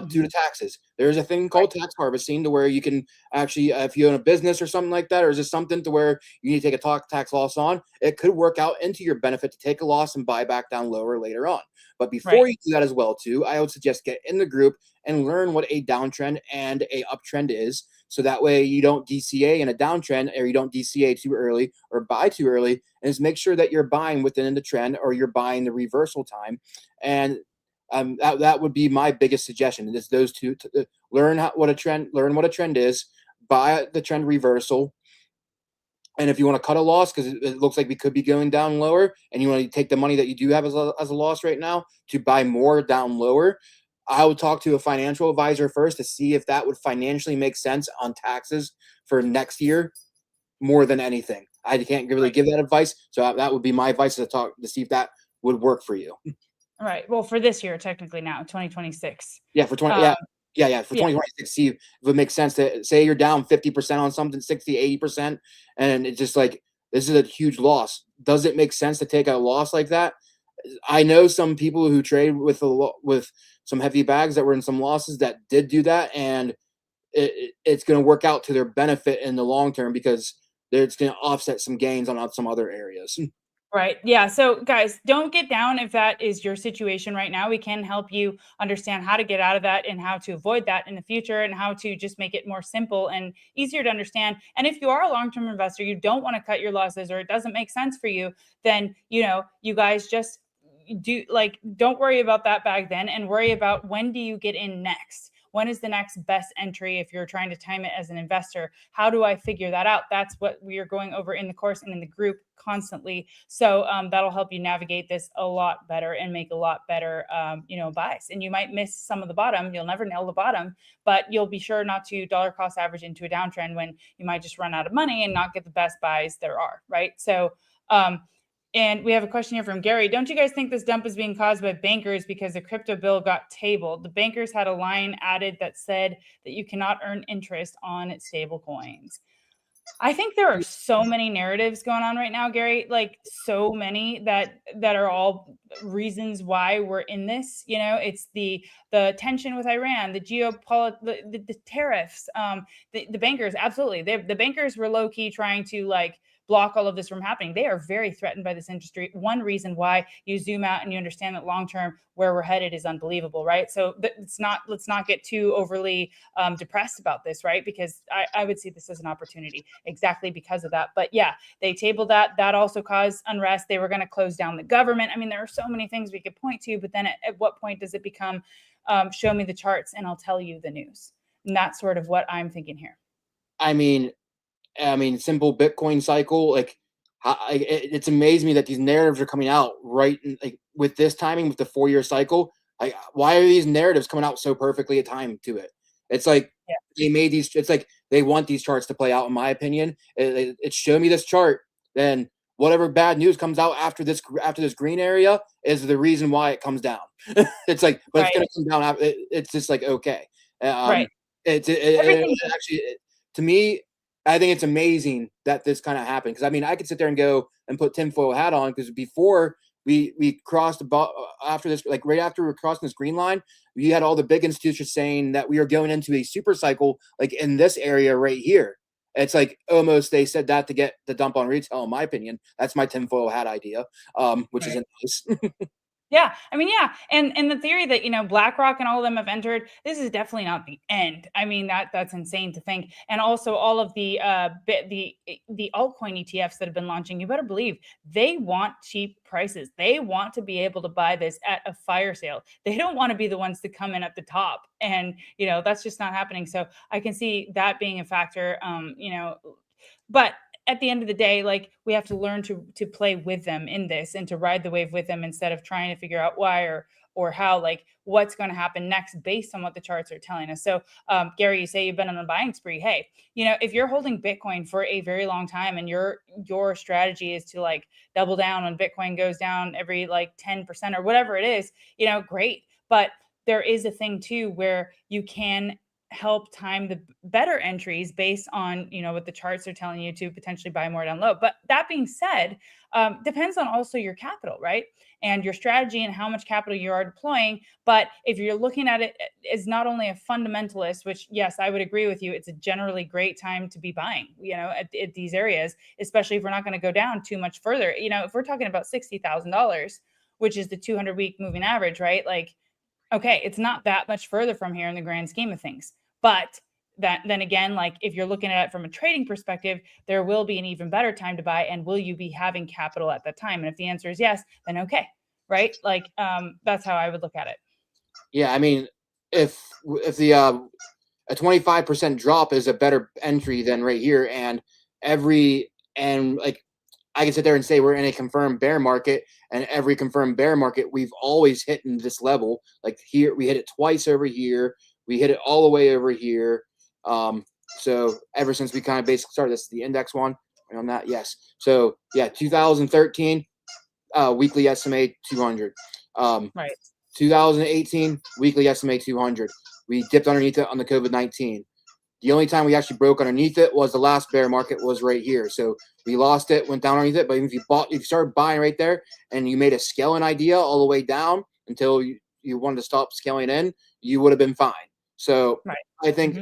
due to taxes. There's a thing called tax harvesting to where you can actually, if you own a business or something like that, or is this something to where you need to take a tax loss on, it could work out into your benefit to take a loss and buy back down lower later on. But before you do that as well too, I would suggest get in the group and learn what a downtrend and a uptrend is. So that way you don't DCA in a downtrend, or you don't DCA too early or buy too early, and just make sure that you're buying within the trend or you're buying the reversal time. And that would be my biggest suggestion. Is those two: learn what a trend is, buy the trend reversal, And if you want to cut a loss because it looks like we could be going down lower, and you want to take the money that you do have as a loss right now to buy more down lower, I would talk to a financial advisor first to see if that would financially make sense on taxes for next year more than anything. I can't really give that advice, so that would be my advice to see if that would work for you. Right. Well, for this year, technically now, 2026. Yeah, for 20, for 2026, see if it makes sense to say you're down 50% on something, 60, 80%, and it's just like, this is a huge loss. Does it make sense to take a loss like that? I know some people who trade with some heavy bags that were in some losses that did do that, and it's going to work out to their benefit in the long term because it's going to offset some gains on some other areas. Right. Yeah. So, guys, don't get down if that is your situation right now. We can help you understand how to get out of that and how to avoid that in the future and how to just make it more simple and easier to understand. And if you are a long term investor, you don't want to cut your losses or it doesn't make sense for you, then, you guys just don't worry about that bag then and worry about when do you get in next? When is the next best entry if you're trying to time it as an investor? How do I figure that out? That's what we are going over in the course and in the group constantly. So that'll help you navigate this a lot better and make a lot better, buys. And you might miss some of the bottom. You'll never nail the bottom, but you'll be sure not to dollar cost average into a downtrend when you might just run out of money and not get the best buys there are, right? So, and we have a question here from Gary. Don't you guys think this dump is being caused by bankers because the crypto bill got tabled? The bankers had a line added that said that you cannot earn interest on stable coins. I think there are so many narratives going on right now, Gary, like so many that are all reasons why we're in this. It's the tension with Iran, the the tariffs, the bankers. Absolutely. The bankers were low key trying to block all of this from happening. They are very threatened by this industry. One reason why you zoom out and you understand that long term where we're headed is unbelievable, right? So let's not get too overly depressed about this, right? Because I would see this as an opportunity exactly because of that. But yeah, they tabled that. That also caused unrest. They were going to close down the government. I mean, there are so many things we could point to, but then at what point does it become show me the charts and I'll tell you the news? And that's sort of what I'm thinking here. I mean, simple Bitcoin cycle, it's amazed me that these narratives are coming out right with this timing, with the 4-year cycle. Why are these narratives coming out so perfectly timed to it? It's like they made these. It's like they want these charts to play out. In my opinion, it's show me this chart, then whatever bad news comes out after this green area is the reason why it comes down. It's like, but it's going to come down. It's just like okay, right. It actually, to me, I think it's amazing that this kind of happened because I could sit there and go and put tinfoil hat on because before we crossed after this, right after we were crossing this green line, we had all the big institutions saying that we are going into a super cycle in this area right here. It's like almost they said that to get the dump on retail. In my opinion, that's my tinfoil hat idea, which isn't nice. Yeah. Yeah. And the theory that, BlackRock and all of them have entered, this is definitely not the end. That's insane to think. And also all of the altcoin ETFs that have been launching, you better believe they want cheap prices. They want to be able to buy this at a fire sale. They don't want to be the ones to come in at the top. And, that's just not happening. So I can see that being a factor, but at the end of the day, we have to learn to play with them in this and to ride the wave with them instead of trying to figure out why or how, what's going to happen next based on what the charts are telling us. So, Gary, you say you've been on a buying spree. Hey, if you're holding Bitcoin for a very long time and your strategy is to double down when Bitcoin goes down every 10% or whatever it is, great. But there is a thing too where you can help time the better entries based on what the charts are telling you to potentially buy more down low. But that being said, depends on also your capital, right? And your strategy and how much capital you are deploying. But if you're looking at it as not only a fundamentalist, which yes, I would agree with you, it's a generally great time to be buying, at these areas, especially if we're not going to go down too much further. If we're talking about $60,000, which is the 200-week moving average, right? Okay, it's not that much further from here in the grand scheme of things. But then again, if you're looking at it from a trading perspective, there will be an even better time to buy. And will you be having capital at that time? And if the answer is yes, then okay, right? That's how I would look at it. Yeah, if the a 25% drop is a better entry than right here, and every And like, I can sit there and say we're in a confirmed bear market, and every confirmed bear market, we've always hit in this level. Like here, we hit it twice over here. We hit it all the way over here. So ever since we kind of basically started, this is the index one. On that, yes. So yeah, 2013 weekly SMA 200. Right. 2018 weekly SMA 200. We dipped underneath it on the COVID-19. The only time we actually broke underneath it was the last bear market was right here. So we lost it, went down underneath it. But even if you started buying right there and you made a scaling idea all the way down until you wanted to stop scaling in, you would have been fine. So Right. I think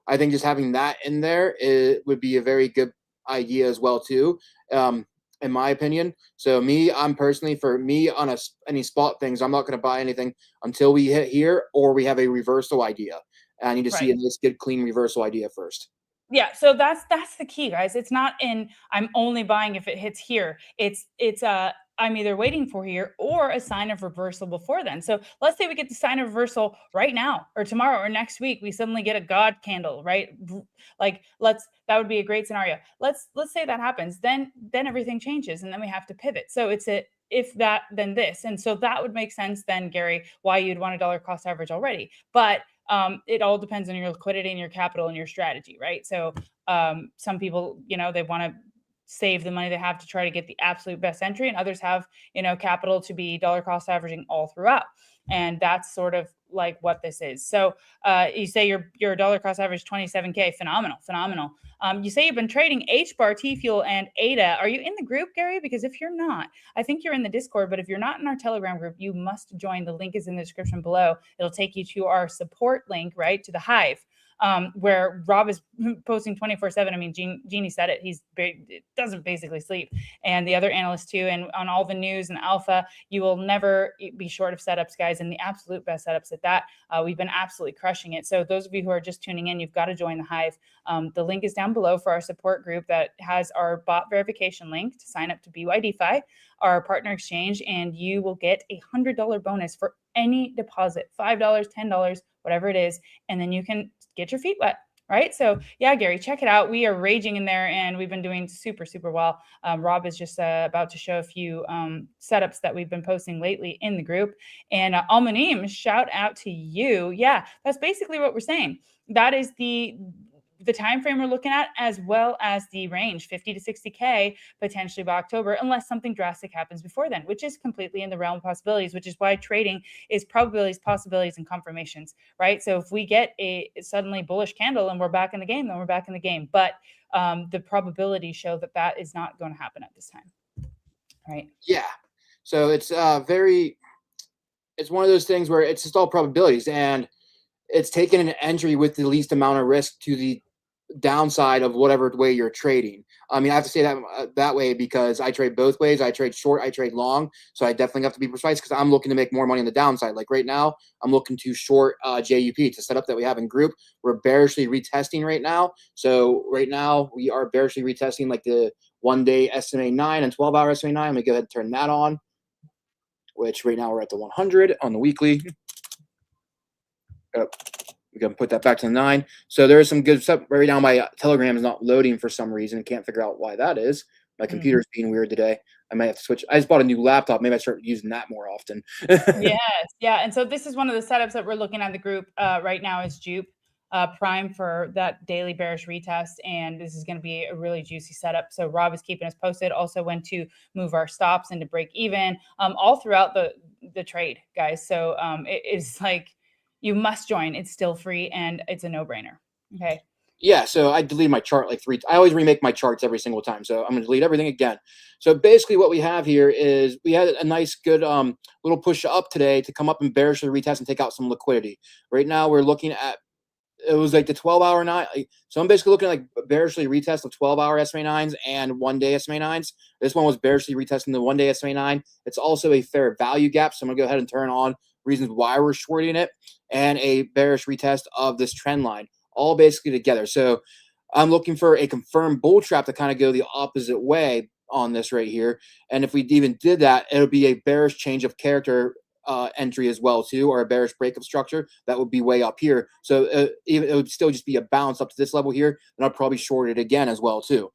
I think just having that in there would be a very good idea as well too, in my opinion. So I'm personally, for me on any spot things, I'm not going to buy anything until we hit here or we have a reversal idea. I need to see a nice, good, clean reversal idea first. Yeah, so that's the key, guys. It's not in I'm only buying if it hits here. It's I'm either waiting for here or a sign of reversal before then. So let's say we get the sign of reversal right now or tomorrow or next week. We suddenly get a God candle, right? Like that would be a great scenario. Let's say that happens. Then everything changes and then we have to pivot. So it's a if that then this. And so that would make sense then, Gary, why you'd want a dollar cost average already. But it all depends on your liquidity and your capital and your strategy, right? So some people, they want to save the money they have to try to get the absolute best entry, and others have, capital to be dollar cost averaging all throughout. And that's sort of like what this is. So you say your dollar cost average 27K, phenomenal. You say you've been trading HBAR, T-Fuel, and ADA. Are you in the group, Gary? Because if you're not, I think you're in the Discord, but if you're not in our Telegram group, you must join. The link is in the description below. It'll take you to our support link, right, to the Hive. Where Rob is posting 24/7. I mean, Jeannie said it. It doesn't basically sleep, and the other analysts too. And on all the news and alpha, you will never be short of setups, guys, and the absolute best setups at that. We've been absolutely crushing it. So those of you who are just tuning in, you've got to join the Hive. The link is down below for our support group that has our bot verification link to sign up to BYDFI, our partner exchange, and you will get a $100 bonus for any deposit, $5, $10, whatever it is, and then you can get your feet wet, right? So yeah, Gary, check it out. We are raging in there, and we've been doing super, super well. Rob is just about to show a few setups that we've been posting lately in the group. And Almanim, shout out to you. Yeah, that's basically what we're saying. That is the time frame we're looking at, as well as the range 50 to 60K potentially by October, unless something drastic happens before then, which is completely in the realm of possibilities, which is why trading is probabilities, possibilities, and confirmations, right? So if we get a suddenly bullish candle and we're back in the game, then we're back in the game. But the probabilities show that is not going to happen at this time, right? Yeah. So it's it's one of those things where it's just all probabilities, and it's taking an entry with the least amount of risk to the downside of whatever way you're trading. I mean, I have to say that way because I trade both ways. I trade short, I trade long. So I definitely have to be precise because I'm looking to make more money on the downside. Like right now, I'm looking to short JUP. It's a setup that we have in group. We're bearishly retesting right now. So right now we are bearishly retesting like the 1-day SMA 9 and 12-hour SMA 9. Let me go ahead and turn that on, which right now we're at the 100 on the weekly. We're going to put that back to the 9. So there is some good stuff. Right now, my Telegram is not loading for some reason. Can't figure out why that is. My computer's being weird today. I might have to switch. I just bought a new laptop. Maybe I start using that more often. Yes. Yeah. And so this is one of the setups that we're looking at the group right now is Jupe. Prime for that daily bearish retest, and this is going to be a really juicy setup. So Rob is keeping us posted. Also, when to move our stops and to break even, all throughout the trade, guys. So it is like you must join. It's still free and it's a no-brainer. Okay. Yeah, so I delete my chart like 3. I always remake my charts every single time. So I'm going to delete everything again. So basically what we have here is we had a nice, good little push up today to come up and bearishly retest and take out some liquidity. Right now we're looking at, it was like the 12-hour 9. So I'm basically looking at like bearishly retest of 12-hour SMA 9s and 1-day SMA 9s. This one was bearishly retesting the 1-day SMA 9. It's also a fair value gap. So I'm going to go ahead and turn on reasons why we're shorting it and a bearish retest of this trend line, all basically together. So I'm looking for a confirmed bull trap to kind of go the opposite way on this right here. And if we even did that, it would be a bearish change of character entry as well too, or a bearish breakup structure that would be way up here. So it would still just be a bounce up to this level here, and I'll probably short it again as well too.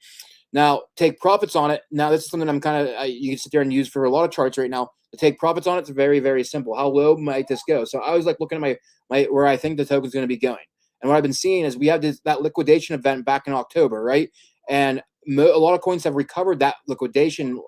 Now, take profits on it. Now, this is something I'm kind of, you can sit there and use for a lot of charts right now. To take profits on it's very, very simple. How low might this go? So I was like looking at my where I think the token's going to be going. And what I've been seeing is we have that liquidation event back in October, right? And a lot of coins have recovered that liquidation,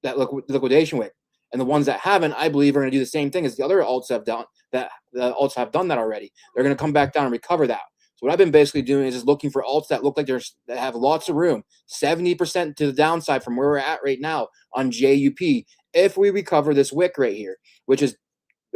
liquidation wick. And the ones that haven't, I believe, are going to do the same thing as the other alts have done. That the alts have done that already. They're going to come back down and recover that. So what I've been basically doing is just looking for alts that look like that have lots of room, 70% to the downside from where we're at right now on JUP. If we recover this wick right here, which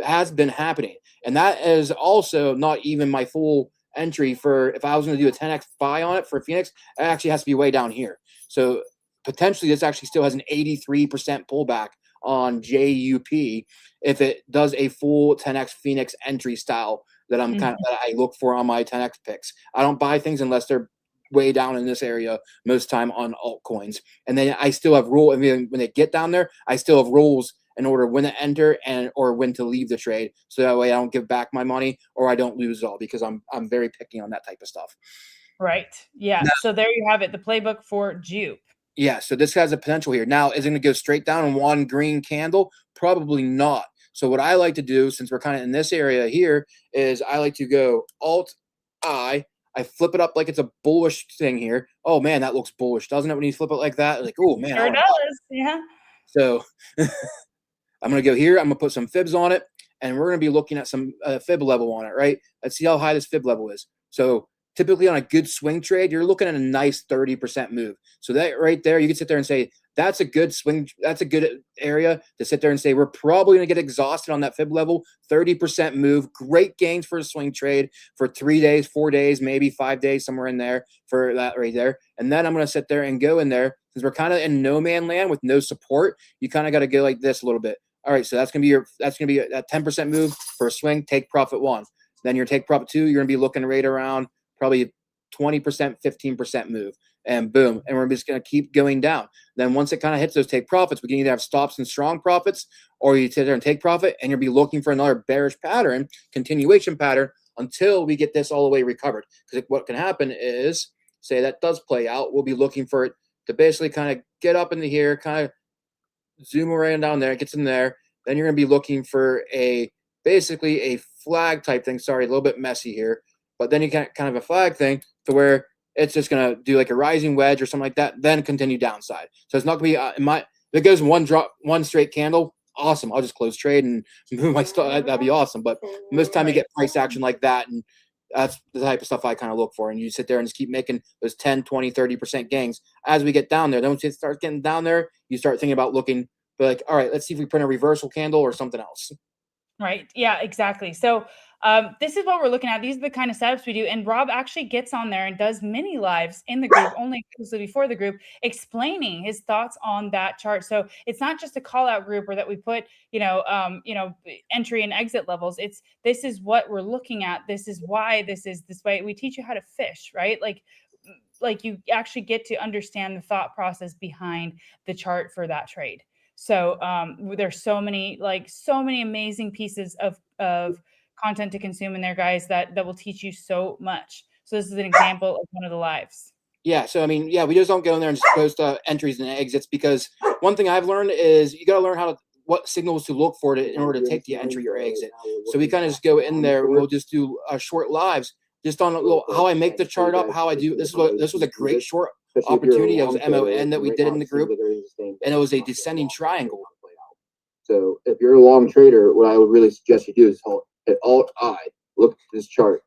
has been happening, and that is also not even my full entry for if I was going to do a 10x buy on it for Phoenix, it actually has to be way down here. So potentially this actually still has an 83% pullback on JUP if it does a full 10x Phoenix entry style that I'm that I look for on my 10x picks. I don't buy things unless they're way down in this area most time on altcoins. And then I still have rule. I mean, when they get down there, I still have rules in order when to enter and or when to leave the trade. So that way I don't give back my money or I don't lose it all because I'm very picky on that type of stuff. Right. Yeah. Now, so there you have it. The playbook for Jupe. Yeah, so this has a potential here. Now, is it going to go straight down in one green candle? Probably not. So what I like to do, since we're kind of in this area here, is I like to go Alt-I. I flip it up like it's a bullish thing here. Oh, man, that looks bullish, doesn't it, when you flip it like that? Like, oh, man. Sure does, yeah. So I'm going to go here. I'm going to put some fibs on it, and we're going to be looking at some fib level on it, right? Let's see how high this fib level is. So typically on a good swing trade, you're looking at a nice 30% move. So that right there, you can sit there and say, that's a good swing. That's a good area to sit there and say, we're probably going to get exhausted on that fib level. 30% move, great gains for a swing trade for 3 days, 4 days, maybe 5 days, somewhere in there for that right there. And then I'm going to sit there and go in there since we're kind of in no man land with no support. You kind of got to go like this a little bit. All right, so that's going to be that 10% move for a swing, take profit 1. Then your take profit 2, you're going to be looking right around probably 20%, 15% move, and boom. And we're just going to keep going down. Then once it kind of hits those take profits, we can either have stops and strong profits, or you sit there and take profit, and you'll be looking for another bearish pattern, continuation pattern, until we get this all the way recovered. Because what can happen is, say that does play out, we'll be looking for it to basically kind of get up into here, kind of zoom around down there, it gets in there. Then you're going to be looking for basically a flag type thing. Sorry, a little bit messy here. But then you can kind of a flag thing to where it's just going to do like a rising wedge or something like that, then continue downside. So it's not going to be, if it goes one straight candle, awesome. I'll just close trade and move my stuff. That'd be awesome. But most time you get price action like that, and that's the type of stuff I kind of look for. And you sit there and just keep making those 10, 20, 30% gains as we get down there. Then once it starts getting down there, you start thinking about looking, like, all right, let's see if we print a reversal candle or something else. Right. Yeah, exactly. So this is what we're looking at. These are the kind of setups we do. And Rob actually gets on there and does mini lives in the group, only exclusively for the group, explaining his thoughts on that chart. So it's not just a call out group or that we put, entry and exit levels. This is what we're looking at. This is why this is this way. We teach you how to fish, right? Like you actually get to understand the thought process behind the chart for that trade. So there's so many amazing pieces of content to consume in there, guys, that will teach you so much. So this is an example of one of the lives. Yeah. So, I mean, yeah, we just don't go in there and just post entries and exits, because one thing I've learned is you got to learn what signals to look for in order to take the entry or exit. So we kind of just go in there and we'll just do short lives just on a little, how I make the chart up, how I do. This was a great short opportunity. It was MON that we did in the group, and it was a descending triangle. So if you're a long trader, what I would really suggest you do is hit Alt-I, look at this chart.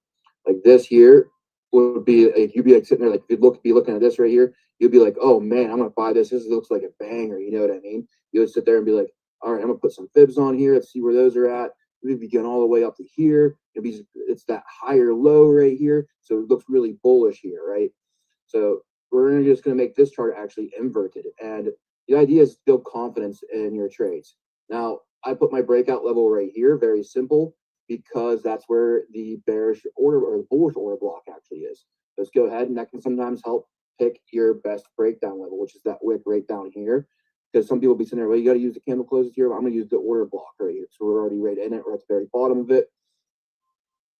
Like this here would be, you'd be like sitting there, like if you'd be looking at this right here, you'd be like, oh man, I'm gonna buy this. This looks like a banger, you know what I mean? You would sit there and be like, all right, I'm gonna put some fibs on here. Let's see where those are at. We'd be going all the way up to here. It's that higher low right here, so it looks really bullish here, right? So we're just going to make this chart actually inverted. And the idea is to build confidence in your trades. Now, I put my breakout level right here, very simple, because that's where the bearish order or the bullish order block actually is. Let's go ahead, and that can sometimes help pick your best breakdown level, which is that wick right down here. Because some people will be sitting there, well, you got to use the candle closes here. I'm going to use the order block right here. So we're already right in it. We're at the very bottom of it.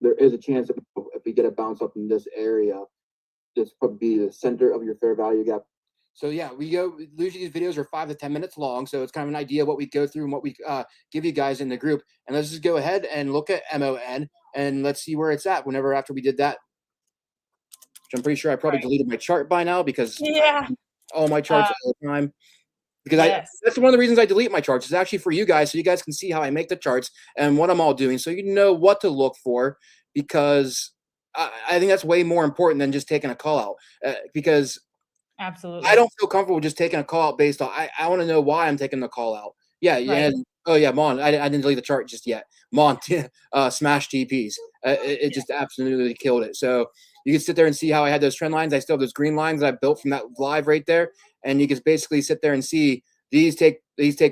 There is a chance if we get a bounce up in this area, this probably be the center of your fair value gap. So yeah, usually these videos are 5 to 10 minutes long. So it's kind of an idea of what we go through and what we give you guys in the group. And let's just go ahead and look at MON and let's see where it's at whenever after we did that. Which I'm pretty sure I probably deleted my chart by now because Yeah. all my charts all the time. Because Yes. that's one of the reasons I delete my charts. It's actually for you guys, so you guys can see how I make the charts and what I'm all doing, so you know what to look for. Because I think that's way more important than just taking a call out. Because Absolutely. I don't feel comfortable just taking a call out based on. I want to know why I'm taking the call out. Yeah, yeah. Right. Oh yeah, Mon. I didn't delete the chart just yet. Mon, smash TPs. It just absolutely killed it. So you can sit there and see how I had those trend lines. I still have those green lines that I built from that live right there, and you can basically sit there and see these take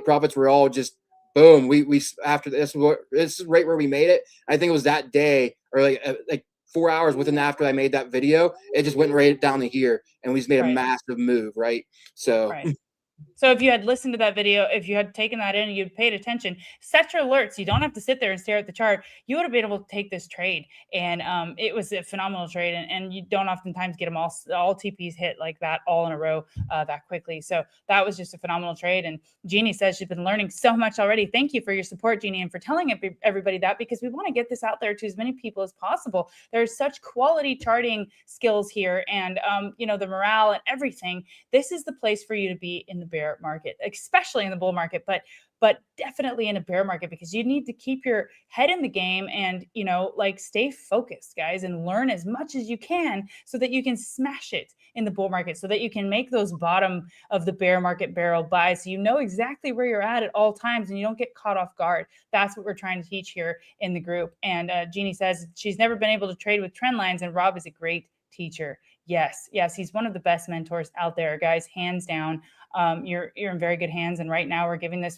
profits were all just boom. We after this is right where we made it. I think it was that day or like 4 hours within after I made that video, it just went right down to here, and we just made a massive move, right? So. Right. So if you had listened to that video, if you had taken that in and you'd paid attention, set your alerts. You don't have to sit there and stare at the chart. You would have been able to take this trade. And it was a phenomenal trade. And you don't oftentimes get them all TPs hit like that all in a row that quickly. So that was just a phenomenal trade. And Jeannie says she's been learning so much already. Thank you for your support, Jeannie, and for telling everybody that, because we want to get this out there to as many people as possible. There's such quality charting skills here, and the morale and everything. This is the place for you to be in the bear market, especially in the bull market, but definitely in a bear market, because you need to keep your head in the game and stay focused, guys, and learn as much as you can so that you can smash it in the bull market, so that you can make those bottom of the bear market barrel buys, so you know exactly where you're at all times and you don't get caught off guard. That's what we're trying to teach here in the group. And Jeannie says she's never been able to trade with trend lines, and Rob is a great teacher. Yes, he's one of the best mentors out there, guys, hands down. You're in very good hands. And right now we're giving this,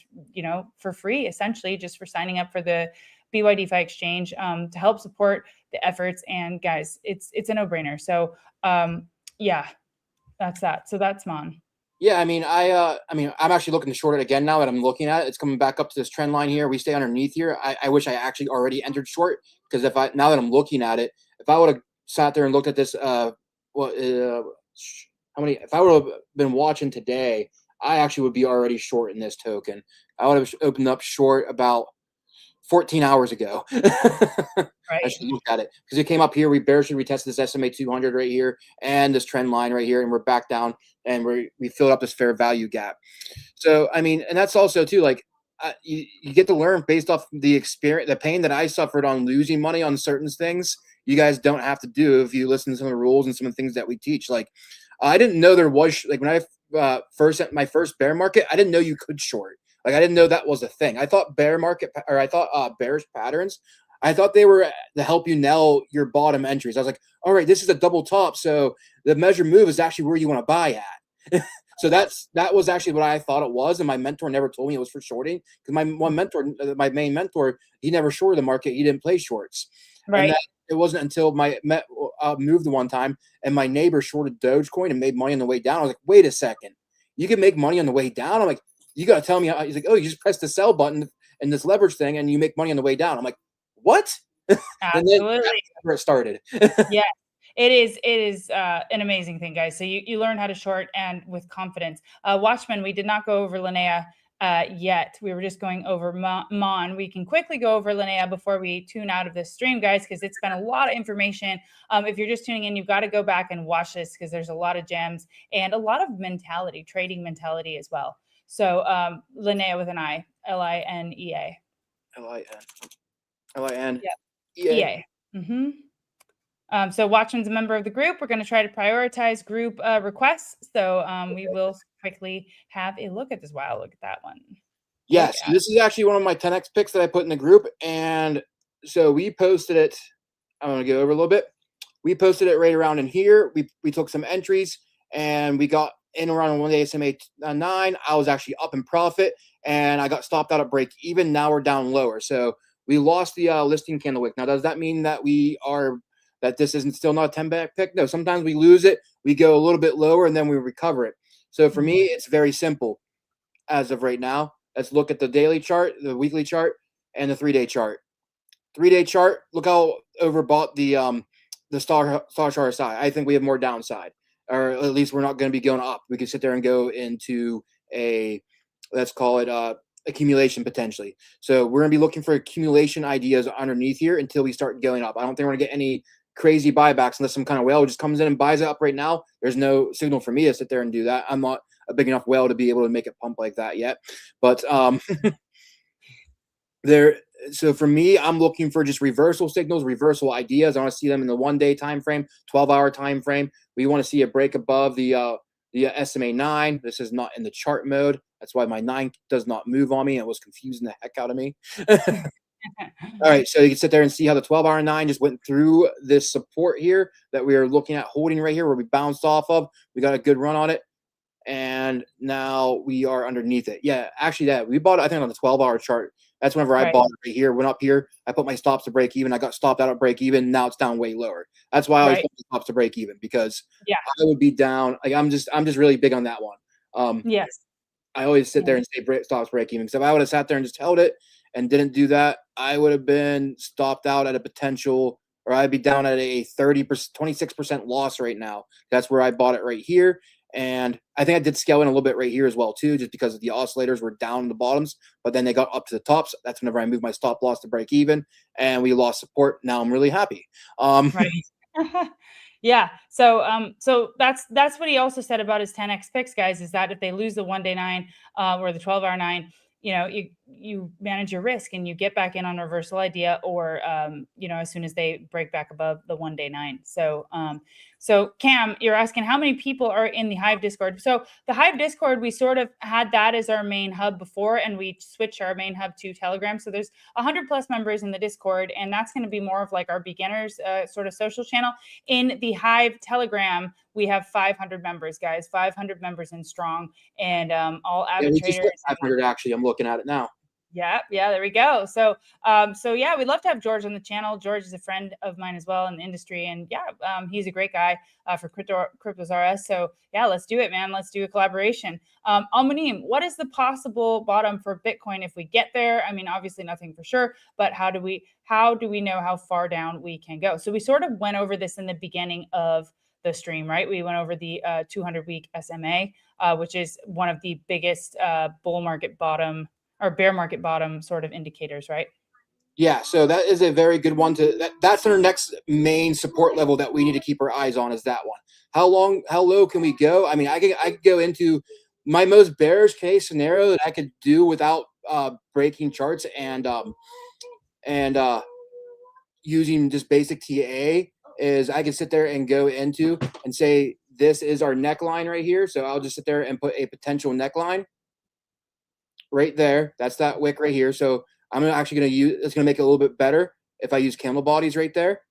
for free, essentially, just for signing up for the BYDFI exchange to help support the efforts. And guys, it's a no-brainer. So yeah, that's that. So that's Mon. Yeah, I'm actually looking to short it again now that I'm looking at it. It's coming back up to this trend line here. We stay underneath here. I wish I actually already entered short, because now that I'm looking at it, if I would have sat there and looked at this, if I would have been watching today, I actually would be already short in this token. I would have opened up short about 14 hours ago. Right. I should look at it, because it came up here. We barely retested this SMA 200 right here and this trend line right here, and we're back down, and we filled up this fair value gap. So and that's also too, like, you get to learn based off the experience, the pain that I suffered on losing money on certain things. You guys don't have to do if you listen to some of the rules and some of the things that we teach. Like, I didn't know there was, like, when I my first bear market, I didn't know you could short. Like, I didn't know that was a thing. I thought bearish patterns, I thought they were to help you nail your bottom entries. I was like, all right, this is a double top, so the measure move is actually where you want to buy at. So that was actually what I thought it was, and my mentor never told me it was for shorting, because my main mentor, he never shorted the market. He didn't play shorts. Right. And it wasn't until moved one time, and my neighbor shorted Dogecoin and made money on the way down. I was like, wait a second, you can make money on the way down? I'm like, you got to tell me how. He's like, oh, you just press the sell button and this leverage thing, and you make money on the way down. I'm like, what? Absolutely. And then that's where it started. Yeah. It is an amazing thing, guys. So you learn how to short, and with confidence. Watchmen, we did not go over Linnea yet. We were just going over Mon. We can quickly go over Linnea before we tune out of this stream, guys, because it's been a lot of information. If you're just tuning in, you've got to go back and watch this, because there's a lot of gems and a lot of mentality, trading mentality as well. So Linnea with an I, Linea. Lin. Yeah. EA. Mm-hmm. So Watchman's a member of the group. We're going to try to prioritize group requests. So we will quickly have a look at this. Wow, look at that one. Yes, this is actually one of my 10x picks that I put in the group. And so we posted it. I'm going to go over a little bit. We posted it right around in here. We took some entries, and we got in around one day SMA 9. I was actually up in profit, and I got stopped out at break even. Now we're down lower. So we lost the listing candle wick. Now, does that mean that that this isn't still not a 10-back pick? No, sometimes we lose it. We go a little bit lower, and then we recover it. So for me, it's very simple as of right now. Let's look at the daily chart, the weekly chart, and the 3-day chart. 3-day chart, look how overbought the star chart side. I think we have more downside. or at least we're not going to be going up. We can sit there and go into a, let's call it accumulation potentially. So we're going to be looking for accumulation ideas underneath here until we start going up. I don't think we're going to get any crazy buybacks unless some kind of whale just comes in and buys it up right now. There's no signal for me to sit there and do that. I'm not a big enough whale to be able to make it pump like that yet. But so for me, I'm looking for just reversal signals, reversal ideas. I want to see them in the 1-day time frame, 12-hour time frame. We want to see a break above the SMA 9. This is not in the chart mode. That's why my 9 does not move on me. It was confusing the heck out of me. All right, so you can sit there and see how the 12-hour 9 just went through this support here that we are looking at holding right here where we bounced off of. We got a good run on it, and now we are underneath it. Yeah, actually, that we bought it, I think, on the 12-hour chart. That's whenever I bought it right here. Went up here. I put my stops to break even. I got stopped out at break even. Now it's down way lower. That's why I always put my stops to break even, because I would be down. Like I'm just really big on that one. Yes. I always sit there and say stops break even, because if I would have sat there and just held it and didn't do that, I would have been stopped out at a potential, or I'd be down at a 30%, 26% loss right now. That's where I bought it right here. And I think I did scale in a little bit right here as well too, just because the oscillators were down in the bottoms, but then they got up to the tops. That's whenever I moved my stop loss to break even, and we lost support. Now I'm really happy. Right. Yeah. So that's what he also said about his 10x picks, guys, is that if they lose the 1-day 9 or the 12-hour 9, you know, you manage your risk and you get back in on a reversal idea, or you know, as soon as they break back above the 1-day 9. So Cam, you're asking how many people are in the Hive Discord. So the Hive Discord, we sort of had that as our main hub before, and we switched our main hub to Telegram. So there's 100+ members in the Discord, and that's going to be more of like our beginners sort of social channel. In the Hive Telegram, we have 500 members, guys, 500 members in strong, and all avid traders. 500 actually. I'm looking at it now. Yeah, there we go. So yeah, we'd love to have George on the channel. George is a friend of mine as well in the industry, and yeah, he's a great guy for Cryptos RS. So yeah, let's do it, man. Let's do a collaboration. Al-Munim, what is the possible bottom for Bitcoin if we get there? I mean, obviously nothing for sure, but how do we know how far down we can go? So we sort of went over this in the beginning of the stream, right? We went over the 200-week SMA, which is one of the biggest bull market bottom or bear market bottom sort of indicators, right? Yeah, so that is a very good one that's our next main support level that we need to keep our eyes on, is that one. How low can we go? I mean, I could go into my most bearish case scenario that I could do without breaking charts and using just basic TA, is I can sit there and go into and say this is our neckline right here. So I'll just sit there and put a potential neckline right there. That's that wick right here. So I'm actually going to use, it's going to make it a little bit better if I use candle bodies right there.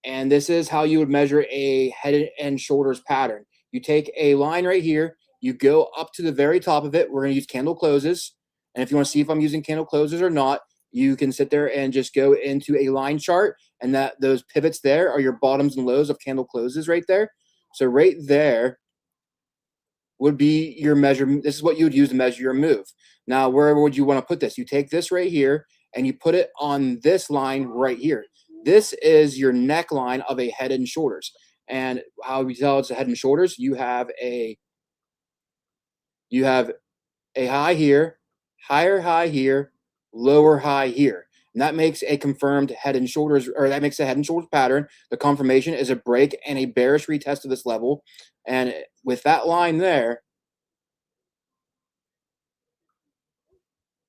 And this is how you would measure a head and shoulders pattern. You take a line right here, you go up to the very top of it. We're going to use candle closes. And if you want to see if I'm using candle closes or not, you can sit there and just go into a line chart, and those pivots there are your bottoms and lows of candle closes right there. So right there would be your measurement. This is what you would use to measure your move. Now, where would you want to put this? You take this right here and you put it on this line right here. This is your neckline of a head and shoulders. And how we tell it's a head and shoulders, you have a high here, higher high here, lower high here. And that makes a confirmed head and shoulders, or that makes a head and shoulders pattern. The confirmation is a break and a bearish retest of this level. And with that line there,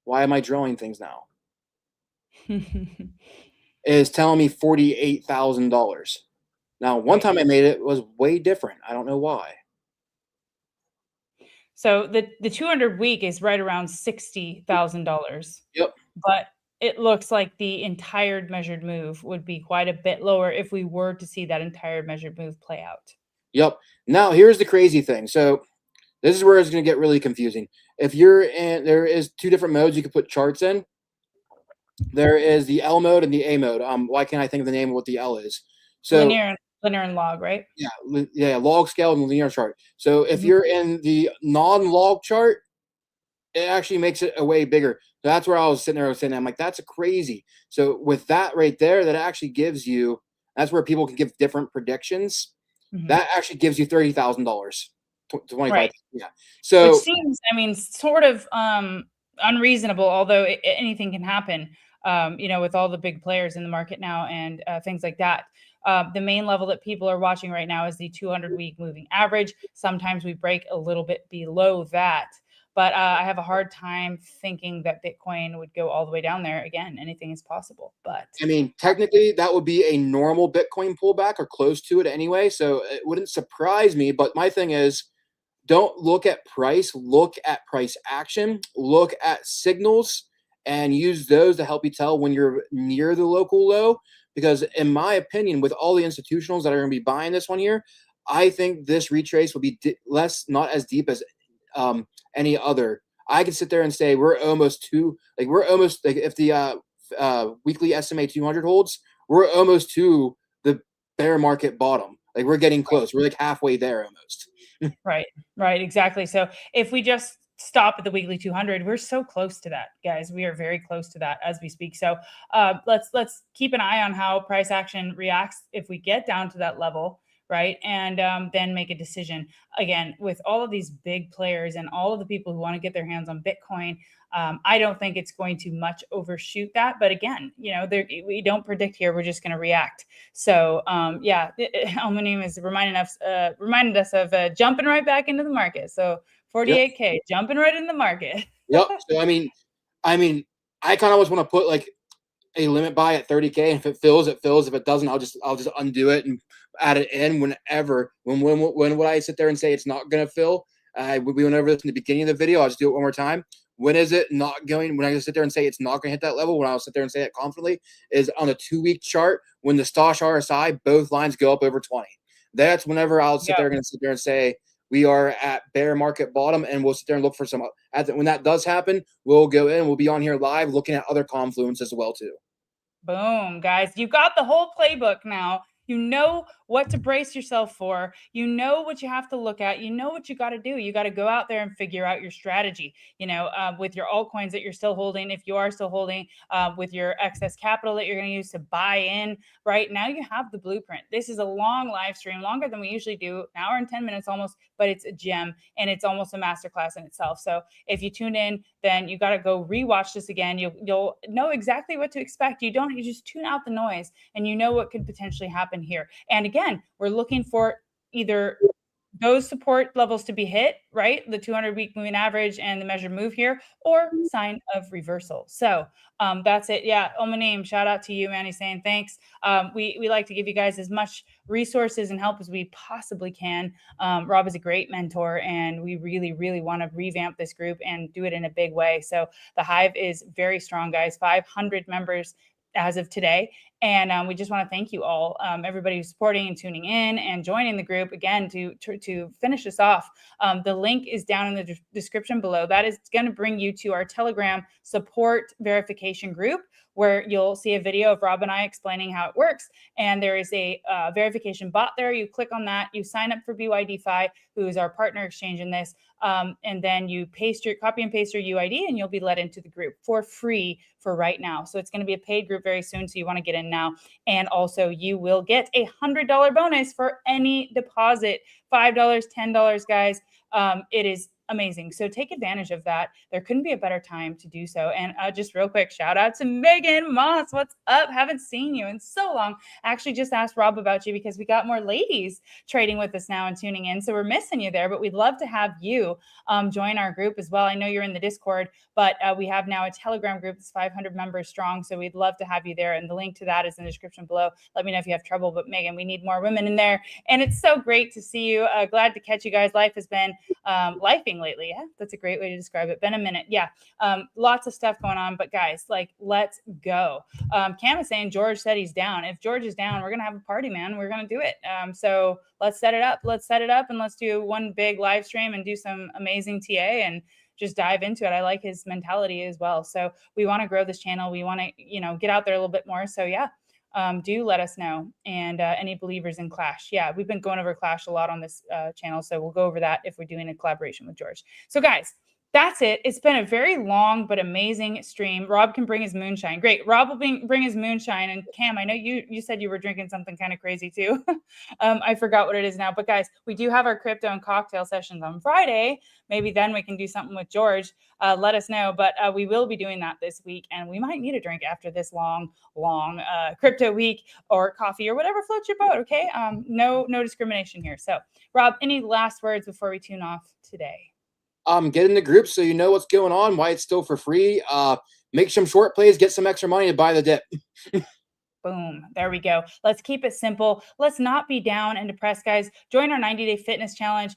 why am I drawing things now? Is telling me $48,000. Now, one time I made it was way different. I don't know why. So the 200 week is right around $60,000. Yep. But it looks like the entire measured move would be quite a bit lower if we were to see that entire measured move play out. Yep. Now, here's the crazy thing. So this is where it's going to get really confusing. If you're in, there is two different modes you can put charts in. There is the L mode and the A mode. Why can't I think of the name of what the L is? So linear and log, right? Yeah, log, scale, and linear chart. So if you're in the non-log chart, it actually makes it a way bigger. So that's where I was sitting there saying, I'm like, that's crazy. So with that right there, that actually gives you, that's where people can give different predictions. That actually gives you $30,000, 25. Right. Yeah. Which So seems, I mean, sort of unreasonable, although anything can happen, you know, with all the big players in the market now and things like that. The main level that people are watching right now is the 200-week moving average. Sometimes we break a little bit below that, but I have a hard time thinking that Bitcoin would go all the way down there. Again, anything is possible, but I mean, technically, that would be a normal Bitcoin pullback or close to it anyway. So it wouldn't surprise me. But my thing is, don't look at price, look at price action, look at signals, and use those to help you tell when you're near the local low. Because, in my opinion, with all the institutionals that are going to be buying this one here, I think this retrace will be not as deep as any other. I could sit there and say we're almost if the weekly SMA 200 holds, we're almost to the bear market bottom. Like we're getting close. We're like halfway there almost. Right, exactly. So if we just stop at the weekly 200, we're so close to that, guys. We are very close to that as we speak. So let's keep an eye on how price action reacts if we get down to that level, right? And then make a decision. Again, with all of these big players and all of the people who want to get their hands on Bitcoin, I don't think it's going to much overshoot that. But again, you know, we don't predict here. We're just going to react. So yeah, Almanim is reminded us of jumping right back into the market. So 48K, jumping right in the market. Yep. So I mean, I kind of always want to put like a limit buy at 30K. And if it fills, it fills. If it doesn't, I'll just undo it and add it in whenever. When would I sit there and say it's not gonna fill? We went over this in the beginning of the video. I'll just do it one more time. When is it not going? When I sit there and say it's not going to hit that level, when I'll sit there and say it confidently, is on a 2-week chart when the Stosh RSI, both lines go up over 20. That's whenever I'll sit there and say we are at bear market bottom, and we'll sit there and look for some. When that does happen, we'll go in. We'll be on here live looking at other confluence as well too. Boom, guys. You got the whole playbook now. You know what to brace yourself for. You know what you have to look at. You know what you got to do. You got to go out there and figure out your strategy, you know, with your altcoins that you're still holding. If you are still holding with your excess capital that you're going to use to buy in right now, you have the blueprint. This is a long live stream, longer than we usually do, an hour and 10 minutes almost, but it's a gem and it's almost a masterclass in itself. So if you tune in, then you got to go rewatch this again. You'll know exactly what to expect. You just tune out the noise and you know what could potentially happen here. And again, we're looking for either those support levels to be hit, right? The 200-week moving average and the measured move here, or sign of reversal. So that's it. Yeah, Omanim, shout out to you, man. He's saying thanks. We like to give you guys as much resources and help as we possibly can. Rob is a great mentor, and we really, really want to revamp this group and do it in a big way. So the Hive is very strong, guys. 500 members as of today. And we just want to thank you all, everybody who's supporting and tuning in and joining the group. Again, to finish this off, the link is down in the description below. That is going to bring you to our Telegram support verification group, where you'll see a video of Rob and I explaining how it works. And there is a verification bot there. You click on that, you sign up for BYDFI, who is our partner exchange in this. And then you copy and paste your UID, and you'll be let into the group for free for right now. So it's going to be a paid group very soon. So you want to get in now. And also you will get a $100 bonus for any deposit, $5, $10, guys. It is amazing. So take advantage of that. There couldn't be a better time to do so. And just real quick, shout out to Megan Moss. What's up? Haven't seen you in so long. I actually just asked Rob about you because we got more ladies trading with us now and tuning in. So we're missing you there, but we'd love to have you join our group as well. I know you're in the Discord, but we have now a Telegram group that's 500 members strong. So we'd love to have you there. And the link to that is in the description below. Let me know if you have trouble, but Megan, we need more women in there. And it's so great to see you. Glad to catch you guys. Life has been lifing lately. Yeah, that's a great way to describe it. Been a minute. Yeah, lots of stuff going on, but guys, like, let's go. Cam is saying George said he's down. If George is down, we're gonna have a party, man. We're gonna do it. So let's set it up. Let's set it up, and let's do one big live stream and do some amazing TA and just dive into it. I like his mentality as well. So we want to grow this channel. We want to, get out there a little bit more. So yeah. Do let us know. And any believers in Clash. Yeah, we've been going over Clash a lot on this channel. So we'll go over that if we're doing a collaboration with George. So guys, That's it. It's been a very long but amazing stream. Rob can bring his moonshine. Great. Rob will bring his moonshine. And Cam, I know you said you were drinking something kind of crazy too. I forgot what it is now. But guys, we do have our crypto and cocktail sessions on Friday. Maybe then we can do something with George. Let us know. But we will be doing that this week. And we might need a drink after this long crypto week, or coffee, or whatever floats your boat. Okay. No discrimination here. So Rob, any last words before we tune off today? Get in the group so you know what's going on, why it's still for free. Make some short plays, get some extra money to buy the dip. Boom. There we go. Let's keep it simple. Let's not be down and depressed, guys. Join our 90-day fitness challenge.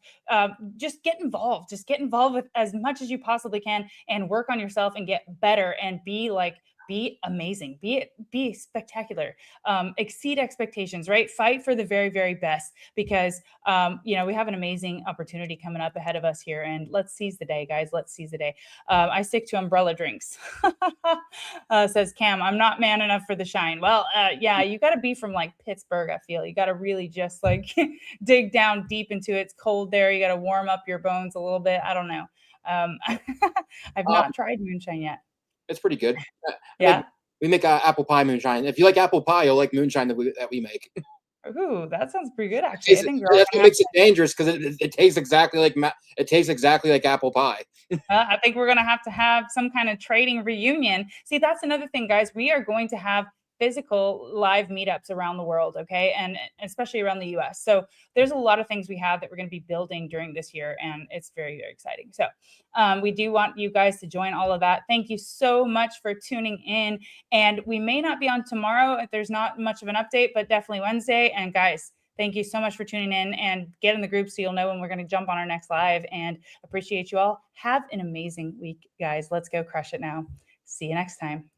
Just get involved. Just get involved with as much as you possibly can and work on yourself and get better and be amazing, be spectacular, exceed expectations, right? Fight for the very, very best, because we have an amazing opportunity coming up ahead of us here, and let's seize the day, guys. Let's seize the day. I stick to umbrella drinks. Says Cam, I'm not man enough for the shine. Well, yeah, you got to be from like Pittsburgh. I feel you got to really just like dig down deep into it. It's cold there. You got to warm up your bones a little bit. I don't know. I've not tried moonshine yet. It's pretty good. Yeah. We make apple pie moonshine. If you like apple pie, you'll like moonshine that we make. Ooh, that sounds pretty good, actually. I think that's what makes it dangerous, because it tastes exactly like apple pie. I think we're gonna have some kind of trading reunion. See, that's another thing, guys. We are going to have physical live meetups around the world, okay, and especially around the US. So there's a lot of things we have that we're going to be building during this year, and it's very, very exciting. So we do want you guys to join all of that. Thank you so much for tuning in, and we may not be on tomorrow if there's not much of an update, but definitely Wednesday. And guys, thank you so much for tuning in, and get in the group so you'll know when we're going to jump on our next live, and appreciate you all. Have an amazing week, guys. Let's go crush it now. See you next time.